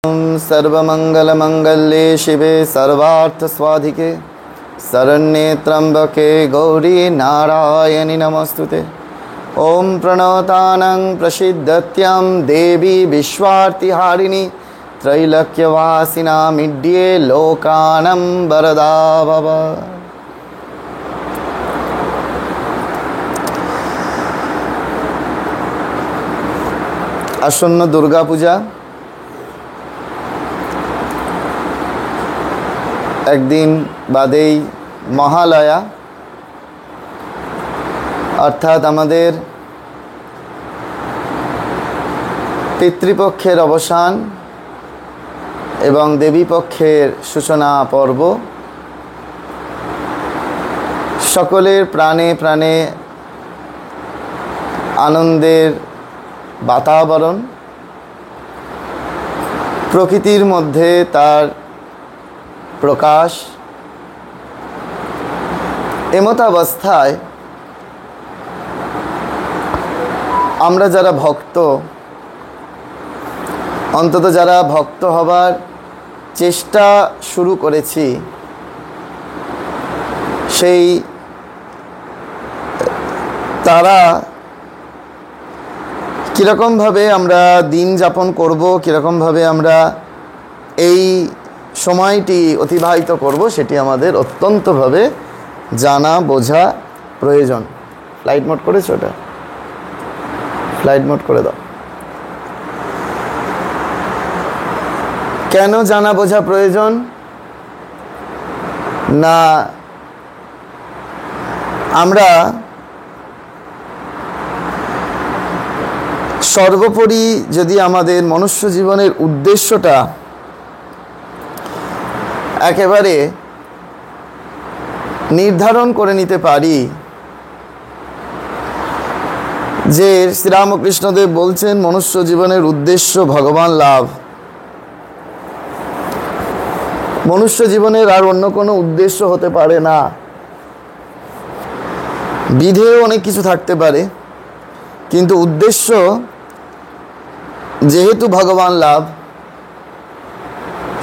सर्वमंगलमंगल्ये शिवे सर्वार्थस्वाधिके शरण्ये त्र्यंबके गौरी नारायणि नमस्तुते। ओम प्रणतानं प्रसिद्धत्यां देवी विश्वार्तिहारिणी त्रैलोक्यवासिनामिड्ये लोकानं वरदा भव। আসন্ন দুর্গা পূজা একদিন বাদেই মহালয়া, অর্থাৎ আমাদের পিতৃপক্ষের অবসান এবং দেবীপক্ষের সূচনা পর্ব। সকলের প্রাণে প্রাণে আনন্দের বাতাবরণ, প্রকৃতির মধ্যে তার প্রকাশ। এমতাবস্থায় আমরা যারা ভক্ত, অন্তত যারা ভক্ত হবার চেষ্টা শুরু করেছি, সেই তারা কীরকমভাবে আমরা দিন যাপন করব, কীরকমভাবে আমরা এই সময়টি অতিবাহিত করব, সেটি আমাদের অত্যন্তভাবে জানা বোঝা প্রয়োজন। ফ্লাইট মোড করেছো? ওটা ফ্লাইট মোড করে দাও। কেন জানা বোঝা প্রয়োজন? না, আমরা সর্বোপরি যদি আমাদের মনুষ্য জীবনের উদ্দেশ্যটা একেবারে নির্ধারণ করে নিতে পারি, যে শ্রীরামকৃষ্ণদেব বলছেন মনুষ্য জীবনের উদ্দেশ্য ভগবান লাভ। মনুষ্য জীবনের আর অন্য কোনো উদ্দেশ্য হতে পারে না। বিধেয় অনেক কিছু থাকতে পারে, কিন্তু উদ্দেশ্য যেহেতু ভগবান লাভ,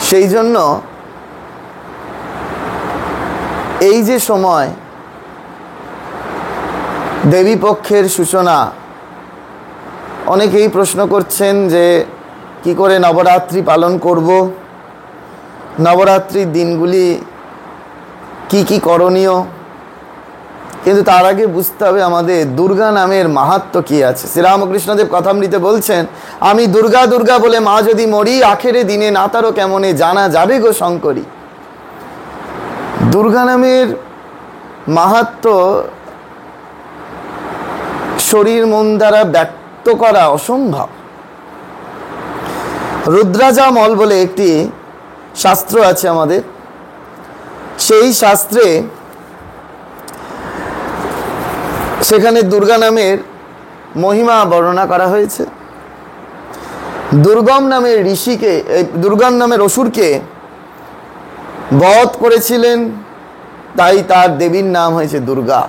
সেই জন্য এই যে সময় দেবীপক্ষের সূচনা, অনেকেই প্রশ্ন করছেন যে কি করে নবরাত্রি পালন করব, নবরাত্রির দিনগুলি কি কি করণীয়। কিন্তু তার আগে বুঝতে হবে আমাদের দুর্গা নামের মাহাত্ম্য কি আছে। শ্রীরামকৃষ্ণদেব কথামৃতে বলছেন, আমি দুর্গা দুর্গা বলে মা যদি মরি, আখেরে দিনে না তারও কেমনে জানা যাবে গো শঙ্করী। দুর্গা নামের মাহাত্ম্য শরীর মন দ্বারা ব্যক্ত করা অসম্ভব। রুদ্রাজামল বলে একটি শাস্ত্র আছে আমাদের, সেই শাস্ত্রে সেখানে দুর্গা নামের মহিমা বর্ণনা করা হয়েছে। দুর্গম নামের ঋষিকে, দুর্গম নামের অসুরকে বধ করেছিলেন, তাই তার দেবীর নাম হয়েছে দুর্গা।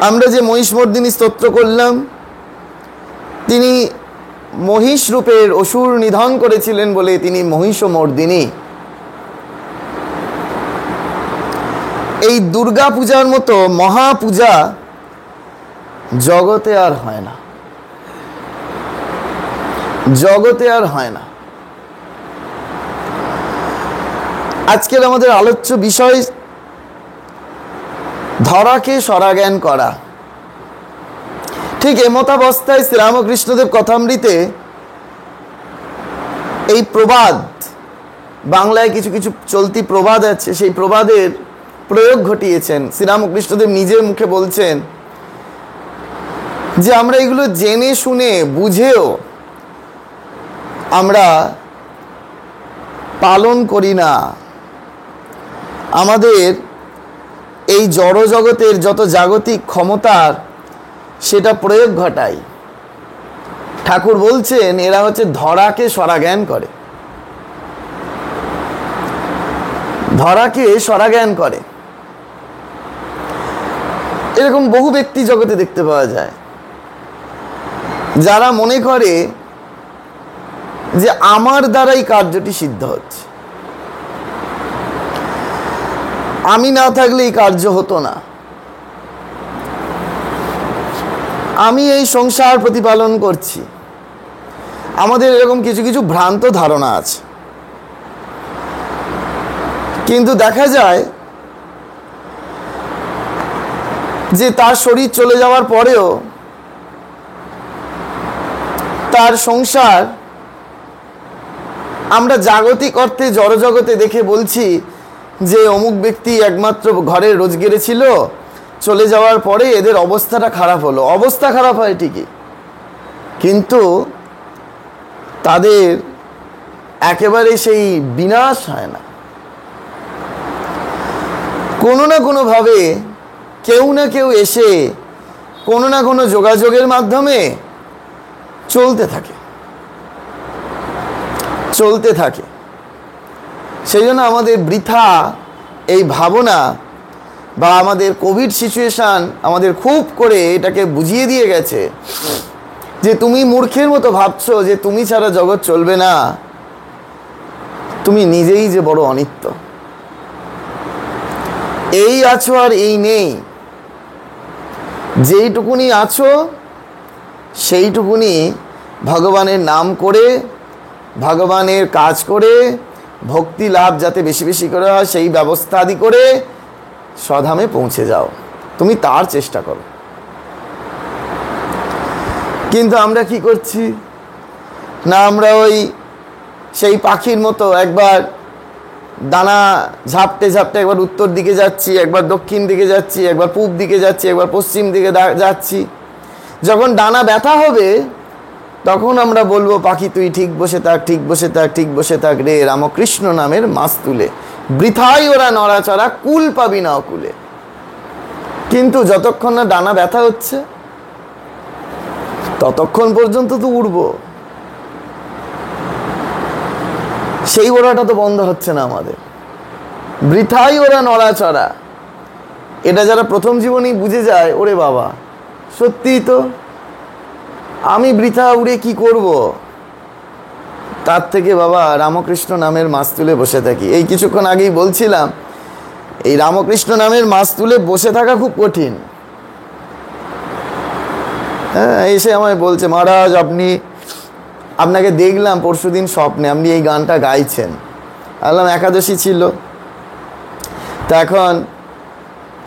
আমরা যে মহিষমর্দিনী স্তোত্র করলাম, তিনি মহিষ রূপের অসুর নিধন করেছিলেন বলে তিনি মহিষমর্দিনী। এই দুর্গা পূজার মতো মহাপূজা জগতে আর হয় না, জগতে আর হয় না। আজকের আমাদের আলোচ্য বিষয় ধরাকে সরাজ্ঞান করা। ঠিক এমতাবস্থায় শ্রীরামকৃষ্ণদেব কথামৃতে এই প্রবাদ, বাংলায় কিছু কিছু চলতি প্রবাদ আছে, সেই প্রবাদের প্রয়োগ ঘটিয়েছেন। শ্রীরামকৃষ্ণদেব নিজের মুখে বলছেন যে আমরা এগুলো জেনে শুনে বুঝেও আমরা পালন করি না। আমাদের এই জড় জগতের যত জাগতিক ক্ষমতার সেটা প্রয়োগ ঘটায়। ঠাকুর বলছেন এরা হচ্ছে ধরাকে সরাজ্ঞান করে, ধরাকে সরাজ্ঞান করে। এরকম বহু ব্যক্তি জগতে দেখতে পাওয়া যায় যারা মনে করে যে আমার দ্বারাই কার্যটি সিদ্ধ হচ্ছে, আমি না থাকলে এই কার্য হতো না। আমি এই সংসার প্রতিপালন করছি। আমাদের এরকম কিছু কিছু ভ্রান্ত ধারণা আছে, কিন্তু দেখা যায় যে তার শরীর চলে যাওয়ার পরেও তার সংসার আমরা জাগতিক অর্থে জড়জগতে দেখে বলছি যে অমুক ব্যক্তি একমাত্র ঘরে রোজগেরে ছিল, চলে যাওয়ার পরে এদের অবস্থাটা খারাপ হলো। অবস্থা খারাপ হয় ঠিকই, কিন্তু তাদের একেবারে সেই বিনাশ হয় না। কোনো না কোনোভাবে কেউ না কেউ এসে কোনো না কোনো যোগাযোগের মাধ্যমে চলতে থাকে। সেই জন্য আমাদের বৃথা এই ভাবনা বা আমাদের কোভিড সিচুয়েশান আমাদের খুব করে এটাকে বুঝিয়ে দিয়ে গেছে যে তুমি মূর্খের মতো ভাবছো যে তুমি ছাড়া জগৎ চলবে না, তুমি নিজেই যে বড় অনিত্য। এই আছো আর এই নেই, যেইটুকুনি আছো সেইটুকুনি ভগবানের নাম করে, ভগবানের কাজ করে, ভক্তি লাভ যাতে বেশি বেশি করে হয় সেই ব্যবস্থা আদি করে স্বধামে পৌঁছে যাও। তুমি তার চেষ্টা করো। কিন্তু আমরা কি করছি না, আমরা ওই সেই পাখির মতো একবার ডানা ঝাপটে ঝাপটে একবার উত্তর দিকে যাচ্ছি, একবার দক্ষিণ দিকে যাচ্ছি, একবার পূব দিকে যাচ্ছি, একবার পশ্চিম দিকে যাচ্ছি। যখন ডানা ব্যথা হবে তখন আমরা বলবো পাখি তুই ঠিক বসে থাক, ঠিক বসে থাক, ঠিক বসে থাক রে, রামকৃষ্ণ নামের মাছ তুলে, বৃথাই ওরা নড়াচড়া, কুল পাবি না অকুলে। কিন্তু যতক্ষণ না ডানা ব্যথা হচ্ছে ততক্ষণ পর্যন্ত তো উড়বো, সেই ওড়াটা তো বন্ধ হচ্ছে না আমাদের। বৃথাই ওরা নড়াচড়া, এটা যারা প্রথম জীবনেই বুঝে যায়, ওরে বাবা সত্যিই তো আমি বৃথা উড়ে কি করব, তার থেকে বাবা রামকৃষ্ণ নামের মাছ তুলে বসে থাকি। এই কিছুক্ষণ আগেই বলছিলাম এই রামকৃষ্ণ নামের মাছ তুলে বসে থাকা খুব কঠিন। হ্যাঁ, এসে আমায় বলছে মহারাজ আপনাকে দেখলাম পরশুদিন স্বপ্নে, আপনি এই গানটা গাইছেন। বললাম একাদশী ছিল, তা এখন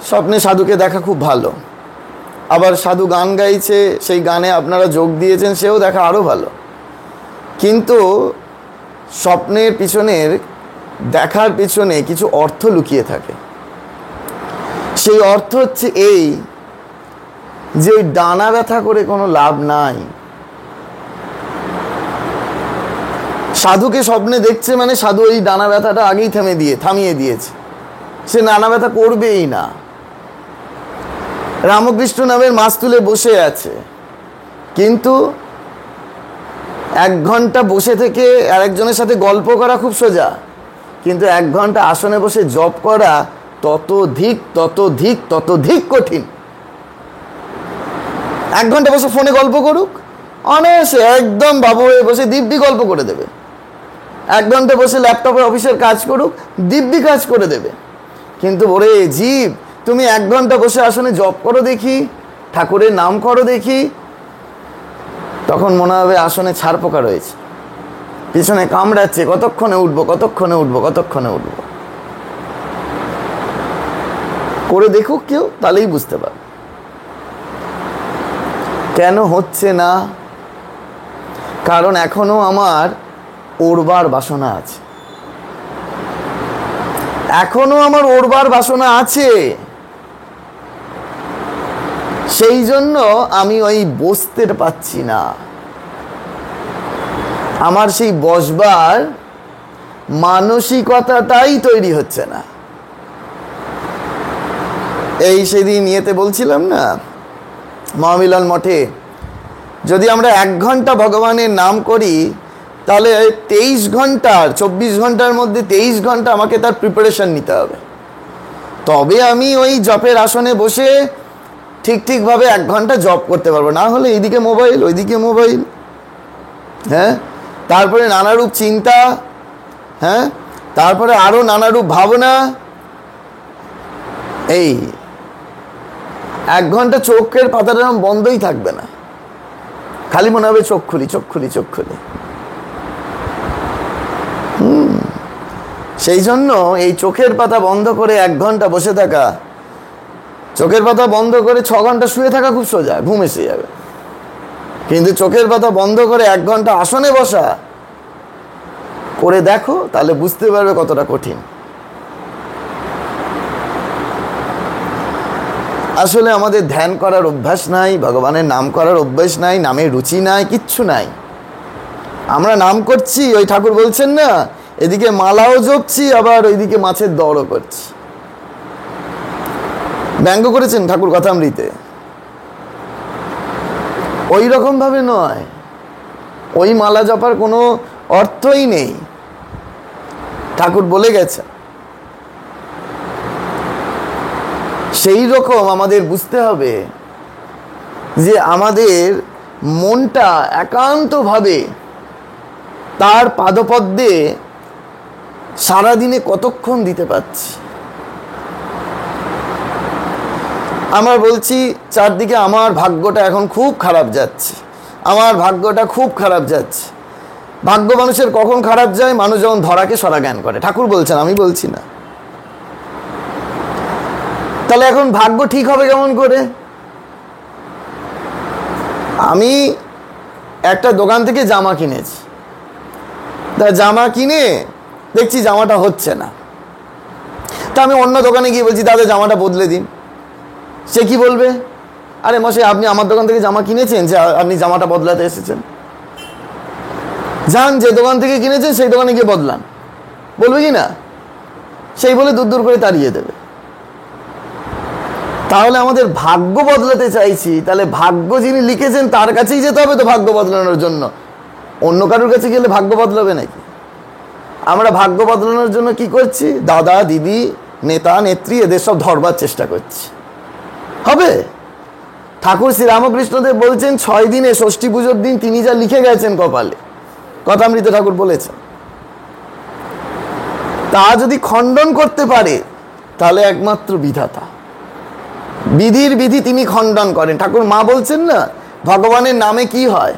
স্বপ্নে সাধুকে দেখা খুব ভালো, আবার সাধু গান গাইছে, সেই গানে আপনারা যোগ দিয়েছেন, সেও দেখা আরও ভালো। কিন্তু স্বপ্নের পিছনের দেখার পিছনে কিছু অর্থ লুকিয়ে থাকে। সেই অর্থ হচ্ছে এই যে ওই ডানা ব্যথা করে কোনো লাভ নাই। সাধুকে স্বপ্নে দেখছে মানে সাধু এই ডানা ব্যথাটা আগেই থামিয়ে দিয়েছে, সে ডানা ব্যথা করবেই না। রামকৃষ্ণ নামের মাছ তুলে বসে আছে, কিন্তু 1 ঘন্টা বসে থেকে আরেকজনের সাথে গল্প করা খুব সোজা, কিন্তু 1 ঘন্টা আসনে বসে জপ করা ততোধিক কঠিন। 1 ঘন্টা বসে ফোনে গল্প করুক অনায়াসে, একদম বাবু হয়ে বসে দিব্যি গল্প করে দেবে। 1 ঘন্টা বসে ল্যাপটপে অফিসের কাজ করুক, দিব্যি কাজ করে দেবে। কিন্তু ওরে জীব, তুমি 1 ঘন্টা বসে আসনে জপ করো দেখি, ঠাকুরের নাম করো দেখি, তখন মনে হবে আসনে ছাড় পোকা রয়েছে, পিছনে কামড়াচ্ছে, কতক্ষণে উঠবো। করে দেখুক কেউ, তাহলেই বুঝতে পারবে কেন হচ্ছে না। কারণ এখনো আমার ওড়বার বাসনা আছে, সেই জন্য আমি ওই বসতে পাচ্ছি না, আমার সেই বসবার মানসিকতাটাই তৈরি হচ্ছে না। এই সেদিন ইয়েতে বলছিলাম না, মহামিলন মঠে, যদি আমরা 1 ঘন্টা ভগবানের নাম করি তাহলে 23 ঘন্টার 24 ঘন্টার মধ্যে 23 ঘন্টা আমাকে তার প্রিপারেশন নিতে হবে, তবে আমি ওই জপের আসনে বসে ঠিকভাবে 1 ঘন্টা জপ করতে পারবো। না হলে এইদিকে মোবাইল, ওইদিকে মোবাইল, হ্যাঁ, তারপরে নানারূপ চিন্তা, হ্যাঁ, তারপরে আরো নানারূপ ভাবনা। এই 1 ঘন্টা চোখের পাতাটা বন্ধই থাকবে না, খালি মনে হবে চোখ খুলি চোখ খুলি চোখ খুলি। সেই জন্য এই চোখের পাতা বন্ধ করে 1 ঘন্টা বসে থাকা, চোখের পাতা বন্ধ করে 6 ঘন্টা শুয়ে থাকা খুব সোজা, ঘুম এসে যাবে। কিন্তু চোখের পাতা বন্ধ করে 1 ঘন্টা আসনে বসা করে দেখো, তাহলে বুঝতে পারবে কতটা কঠিন। আসলে আমাদের ধ্যান করার অভ্যাস নাই, ভগবানের নাম করার অভ্যাস নাই, নামের রুচি নাই, কিচ্ছু নাই। আমরা নাম করছি, ওই ঠাকুর বলছেন না, এদিকে মালাও জপছি, আবার ওইদিকে মাছের দরও করছি। ব্যঙ্গ করেছেন ঠাকুর কথামৃতে। ওই রকম ভাবে নয়, ওই মালা জপার কোনো অর্থই নেই, ঠাকুর বলে গেছে। সেই রকম আমাদের বুঝতে হবে যে আমাদের মনটা একান্তভাবে তার পাদপদ্মে সারাদিনে কতক্ষণ দিতে পারছি। আমরা বলছি চারদিকে আমার ভাগ্যটা এখন খুব খারাপ যাচ্ছে, আমার ভাগ্যটা খুব খারাপ যাচ্ছে। ভাগ্য মানুষের কখন খারাপ যায়? মানুষ যখন ধরাকে সরা জ্ঞান করে। ঠাকুর বলছেন, আমি বলছি না। তাহলে এখন ভাগ্য ঠিক হবে কেমন করে? আমি একটা দোকান থেকে জামা কিনেছি, তা জামা কিনে দেখছি জামাটা হচ্ছে না, তা আমি অন্য দোকানে গিয়ে বলছি দাদা জামাটা বদলে দিন। সে কি বলবে? আরে মশাই, আপনি আমার দোকান থেকে জামা কিনেছেন, যে আপনি জামাটা বদলাতে এসেছেন, যান যে দোকান থেকে কিনেছেন সেই দোকানে গিয়ে বদলান, বলবে কি না? সেই বলে দূর দূর করে তাড়িয়ে দেবে। তাহলে আমাদের ভাগ্য বদলাতে চাইছি, তাহলে ভাগ্য যিনি লিখেছেন তার কাছেই যেতে হবে তো ভাগ্য বদলানোর জন্য। অন্য কারোর কাছে গেলে ভাগ্য বদলাবে নাকি? আমরা ভাগ্য বদলানোর জন্য কি করছি? দাদা দিদি নেতা নেত্রী এদের সব ধরবার চেষ্টা করছি। হবে? ঠাকুর শ্রী রামকৃষ্ণদেব বলছেন 6 দিনে ষষ্ঠী পুজোর দিন তিনি যা লিখে গেছেন কপালে, কথামৃত ঠাকুর বলেছেন, তা যদি খণ্ডন করতে পারে তাহলে একমাত্র বিধাতা। বিধির বিধি তিনি খণ্ডন করেন। ঠাকুর মা বলছেন না, ভগবানের নামে কি হয়?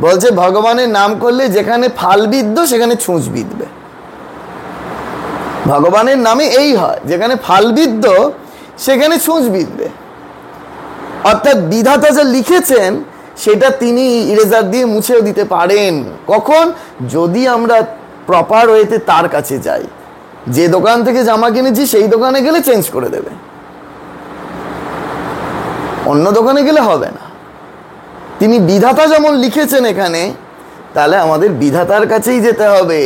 বলছে ভগবানের নাম করলে যেখানে ফাল বিদ্ধ সেখানে ছুঁচ বিঁধবে। ভগবানের নামে এই হয়, যেখানে ফাল বিদ্ধ সেখানে ছুঁচ বিঁধবে। অর্থাৎ বিধাতা যা লিখেছেন সেটা তিনি ইরেজার দিয়ে মুছেও দিতে পারেন। কখন? যদি আমরা প্রপার ওয়েতে তার কাছে যাই। যে দোকান থেকে জামা কিনেছি সেই দোকানে গেলে চেঞ্জ করে দেবে, অন্য দোকানে গেলে হবে না। তিনি বিধাতা যেমন লিখেছেন এখানে, তাহলে আমাদের বিধাতার কাছেই যেতে হবে।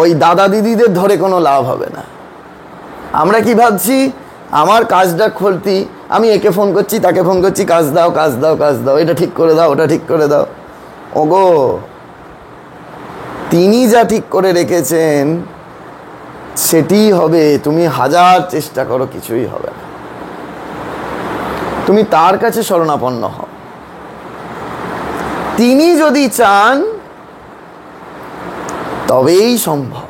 ওই দাদা দিদিদের ধরে কোনো লাভ হবে না। আমরা কি ভাবছি? আমার কাজটা খুলতি, আমি একে ফোন করছি তাকে ফোন করছি, কাজ দাও কাজ দাও কাজ দাও, এটা ঠিক করে দাও ওটা ঠিক করে দাও। ওগো, তিনি যা ঠিক করে রেখেছেন সেটিই হবে। তুমি হাজার চেষ্টা করো, কিছুই হবে না। তুমি তার কাছে শরণাপন্ন হও। তিনি যদি চান তবেই সম্ভব।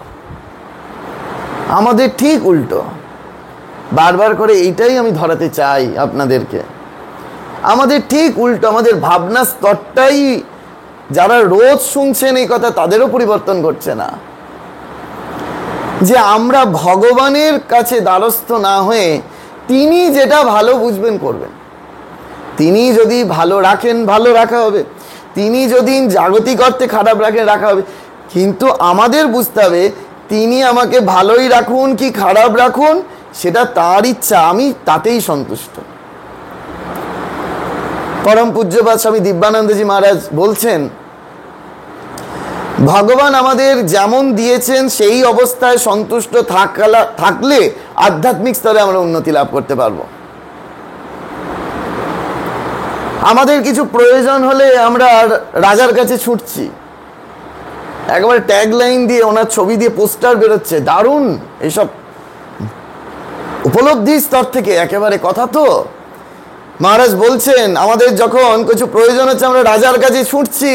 আমাদের ঠিক উল্টো। বারবার করে এইটাই আমি ধরাতে চাই আপনাদেরকে। আমাদের ঠিক উল্টো। আমাদের ভাবনা স্তরটাই, যারা রোজ শুনছেন এই কথা তাদেরও পরিবর্তন করছে না। যে আমরা ভগবানের কাছে দ্বারস্থ না হয়ে তিনি যেটা ভালো বুঝবেন করবেন। তিনি যদি ভালো রাখেন ভালো রাখা হবে, তিনি যদি জাগতিক অর্থে খারাপ রাখেন রাখা হবে। কিন্তু আমাদের বুঝতে হবে তিনি আমাকে ভালোই রাখুন কি খারাপ রাখুন সেটা তার ইচ্ছা, আমি তাতেই সন্তুষ্ট। পরম পূজ্যপাদ স্বামী দিব্যানন্দজি মহারাজ বলছেন, ভগবান আমাদের যেমন দিয়েছেন সেই অবস্থায় সন্তুষ্ট থাকলে আধ্যাত্মিক স্তরে আমরা উন্নতি লাভ করতে পারবো। আমাদের কিছু প্রয়োজন হলে আমরা রাজার কাছে ছুটছি, একেবারে ট্যাগ লাইন দিয়ে ওনার ছবি দিয়ে পোস্টার বেরোচ্ছে, দারুণ। এইসব উপলব্ধি স্তর থেকে একেবারে কথা। তো মহারাজ বলছেন আমাদের যখন কিছু প্রয়োজন হচ্ছে আমরা রাজার কাছে ছুটছি,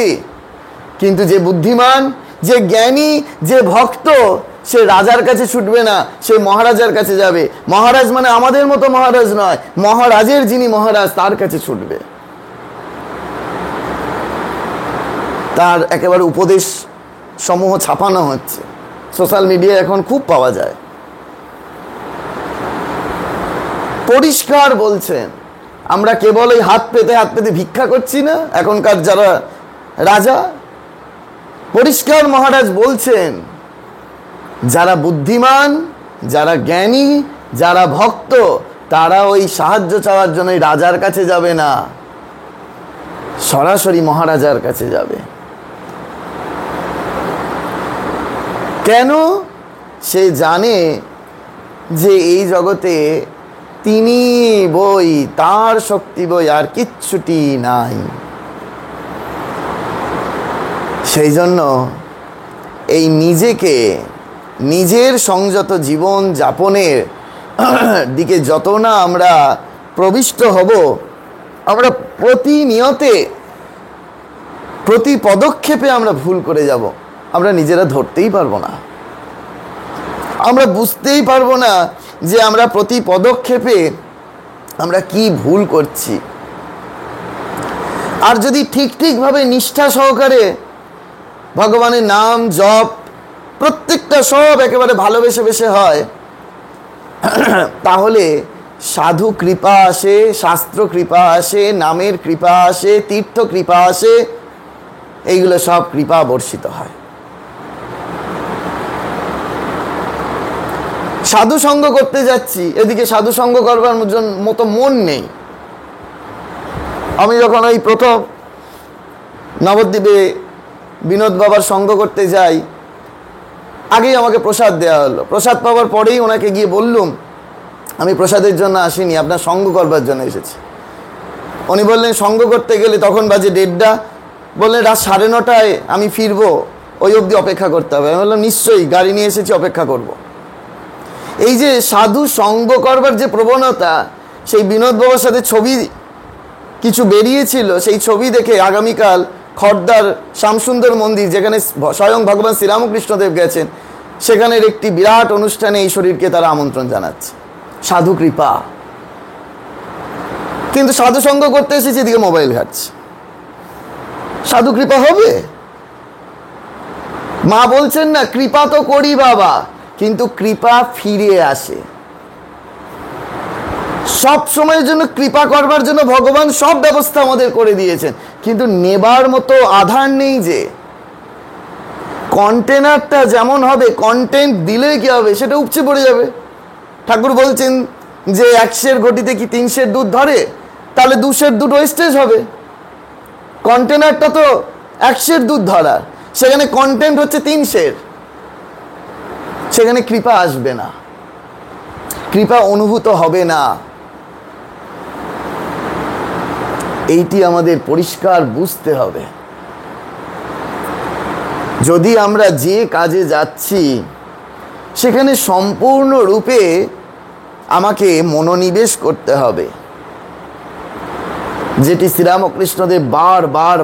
কিন্তু যে বুদ্ধিমান, যে জ্ঞানী, যে ভক্ত, সে রাজার কাছে ছুটবে না, সে মহারাজার কাছে যাবে। মহারাজ মানে আমাদের মতো মহারাজ নয়, মহারাজের যিনি মহারাজ তার কাছে ছুটবে। তার একেবারে উপদেশ সমূহ ছাপানো হচ্ছে, সোশ্যাল মিডিয়ায় এখন খুব পাওয়া যায়। পরিষ্কার বলছেন, আমরা কেবল এই হাত পেতে ভিক্ষা করছি না এখনকার যারা রাজা। পরিষ্কার মহারাজ বলছেন, যারা বুদ্ধিমান, যারা জ্ঞানী, যারা ভক্ত, তারা ওই সাহায্য চাওয়ার জন্য রাজার কাছে যাবে না, সরাসরি মহারাজার কাছে যাবে। কেন? সে জানে যে এই জগতে তিনি বই, তার শক্তি বই আর কিচ্ছুটি নাই। সেই জন্য এই নিজেকে, নিজের সংযত জীবন যাপনের দিকে যত না আমরা প্রবিষ্ট হব, আমরা প্রতিনিয়তে, প্রতি পদক্ষেপে আমরা ভুল করে যাব। আমরা নিজেরা ধরতেই পারবো না, আমরা বুঝতেই পারবো না যে আমরা প্রতি পদক্ষেপে আমরা কি ভুল করছি। আর যদি ঠিকভাবে নিষ্ঠা সহকারে ভগবানের নাম জপ প্রত্যেকটা সব একেবারে ভালোবেসে হয়, তাহলে সাধু কৃপা আসে, শাস্ত্র কৃপা আসে, নামের কৃপা আসে, তীর্থ কৃপা আসে, এইগুলো সব কৃপা বর্ষিত হয়। সাধু সঙ্গ করতে যাচ্ছি, এদিকে সাধু সঙ্গ করবার মতো মন নেই। আমি যখন ওই প্রথম নবদ্বীপে বিনোদ বাবার সঙ্গ করতে যাই, আগেই আমাকে প্রসাদ দেওয়া হলো। প্রসাদ পাওয়ার পরেই ওনাকে গিয়ে বললুম, আমি প্রসাদের জন্য আসিনি, আপনার সঙ্গ করবার জন্য এসেছি। উনি বললেন, সঙ্গ করতে গেলে তখন বাজে 1:30, বললেন রাত 9:30টায় আমি ফিরবো, ওই অবধি অপেক্ষা করতে হবে। আমি বললাম নিশ্চয়ই, গাড়ি নিয়ে এসেছি, অপেক্ষা করব। এই যে সাধু সঙ্গ করবার যে প্রবণতা, সেই বিনোদ বাবার সাথে ছবি কিছু বেরিয়েছিল, সেই ছবি দেখে আগামীকাল খড়দার শ্যামসুন্দর মন্দির, যেখানে স্বয়ং ভগবান শ্রীরামকৃষ্ণদেব গেছেন, সেখানের একটি বিরাট অনুষ্ঠানে এই শরীরকে তারা আমন্ত্রণ জানাচ্ছে। সাধু কৃপা। কিন্তু সাধু সঙ্গ করতে এসেছে, এদিকে মোবাইল ঘাটছে। সাধু কৃপা হবে? মা বলছেন না, কৃপা তো করি বাবা, কিন্তু কৃপা ফিরে আসে। সব সময়ের জন্য কৃপা করবার জন্য ভগবান সব ব্যবস্থা আমাদের করে দিয়েছেন, কিন্তু নেবার মতো আধার নেই। যে কন্টেনারটা যেমন হবে, কন্টেন্ট দিলে কি হবে, সেটা উপচে পড়ে যাবে। ঠাকুর বলছেন যে 100 ঘটিতে কি 300 দুধ ধরে, তাহলে 200 দুধ ওয়েস্টেজ হবে। কন্টেনারটা তো 100 দুধ ধরা, সেখানে কন্টেন্ট হচ্ছে 300, সেখানে কৃপা আসবে না, কৃপা অনুভূত হবে না। এইটি আমাদের পরিষ্কার বুঝতে হবে। যদি আমরা যে কাজে যাচ্ছি সেখানে সম্পূর্ণরূপে আমাকে মনোনিবেশ করতে হবে, যেটি শ্রীরামকৃষ্ণদেব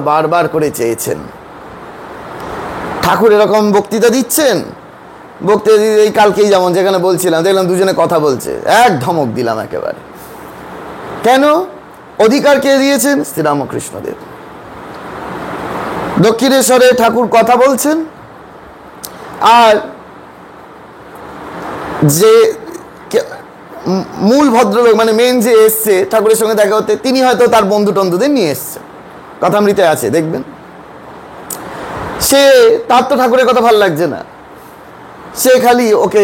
বারবার করে চেয়েছেন। ঠাকুর এরকম বক্তৃতা দিচ্ছেন, বক্তৃতা দিতে এই কালকেই যেমন যেখানে বলছিলাম, দেখলাম দুজনে কথা বলছে, এক ধমক দিলাম একেবারে। কেন? অধিকার কে দিয়েছেন? শ্রীরামকৃষ্ণদেব। দক্ষিণেশ্বরে ঠাকুর কথা বলছেন, আর যে মূল ভদ্রলোক মানে মেন যে এসছে ঠাকুরের সঙ্গে দেখা হতে, তিনি হয়তো তার বন্ধু টন্ধুদের নিয়ে এসছে, কথামৃতে আছে দেখবেন। সে তার তো ঠাকুরের কথা ভালো লাগছে না, সে খালি ওকে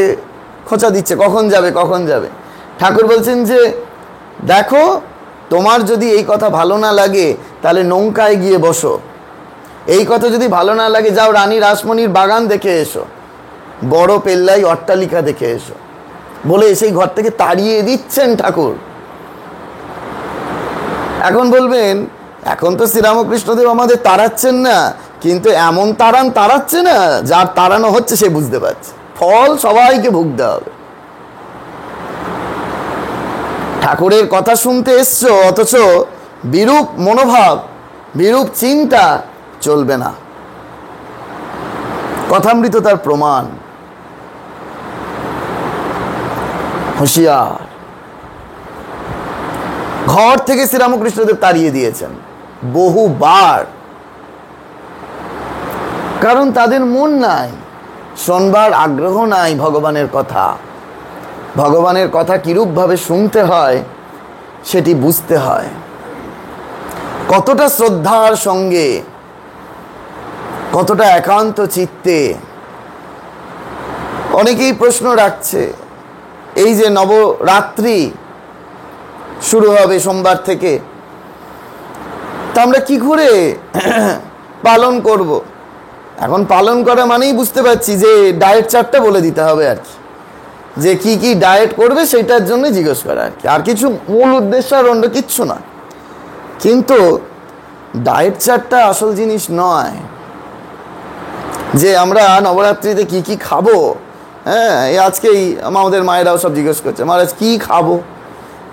খোঁচা দিচ্ছে, কখন যাবে। ঠাকুর বলছেন যে দেখো, তোমার যদি এই কথা ভালো না লাগে তাহলে নৌকায় গিয়ে বসো, এই কথা যদি ভালো না লাগে যাও রানী রাসমণির বাগান দেখে এসো, বড় পেল্লাই অট্টালিকা দেখে এসো, বলে সেই ঘর থেকে তাড়িয়ে দিচ্ছেন ঠাকুর। এখন বলবেন, এখন তো শ্রীরামকৃষ্ণদেব আমাদের তাড়াচ্ছেন না, কিন্তু এমন তাড়াচ্ছে না, যার তাড়ানো হচ্ছে সে বুঝতে পারছে, ফল সবাইকে ভুগতে হবে। ঠাকুরের কথা শুনতে এসছো, অথচ বিরূপ মনোভাব, বিরূপ চিন্তা চলবে না। কথামৃত তার প্রমাণ। হুঁশিয়ার, ঘর থেকে শ্রীরামকৃষ্ণদেব তাড়িয়ে দিয়েছেন বহুবার, কারণ তাদের মন নাই, শোনবার আগ্রহ নাই ভগবানের কথা। ভগবানের কথা কিরূপভাবে শুনতে হয় সেটি বুঝতে হয়, কতটা শ্রদ্ধার সঙ্গে, কতটা একান্ত চিত্তে। অনেকেই প্রশ্ন রাখছে, এই যে নবরাত্রি শুরু হবে সোমবার থেকে, তা আমরা কি করে পালন করব? এখন পালন করা মানেই বুঝতে পারছি যে ডায়েট চার্টটা বলে দিতে হবে আর কি, যে কি কি ডায়েট করবে সেটার জন্য জিজ্ঞেস করা আর কি, আর কিছু মূল উদ্দেশ্য আর অন্য কিচ্ছু নয়। কিন্তু ডায়েট চার্টটা আসল জিনিস নয়, যে আমরা নবরাত্রিতে কি কি খাবো। হ্যাঁ, এই আজকেই আমাদের মায়েরাও সব জিজ্ঞেস করছে, মহারাজ কি খাবো।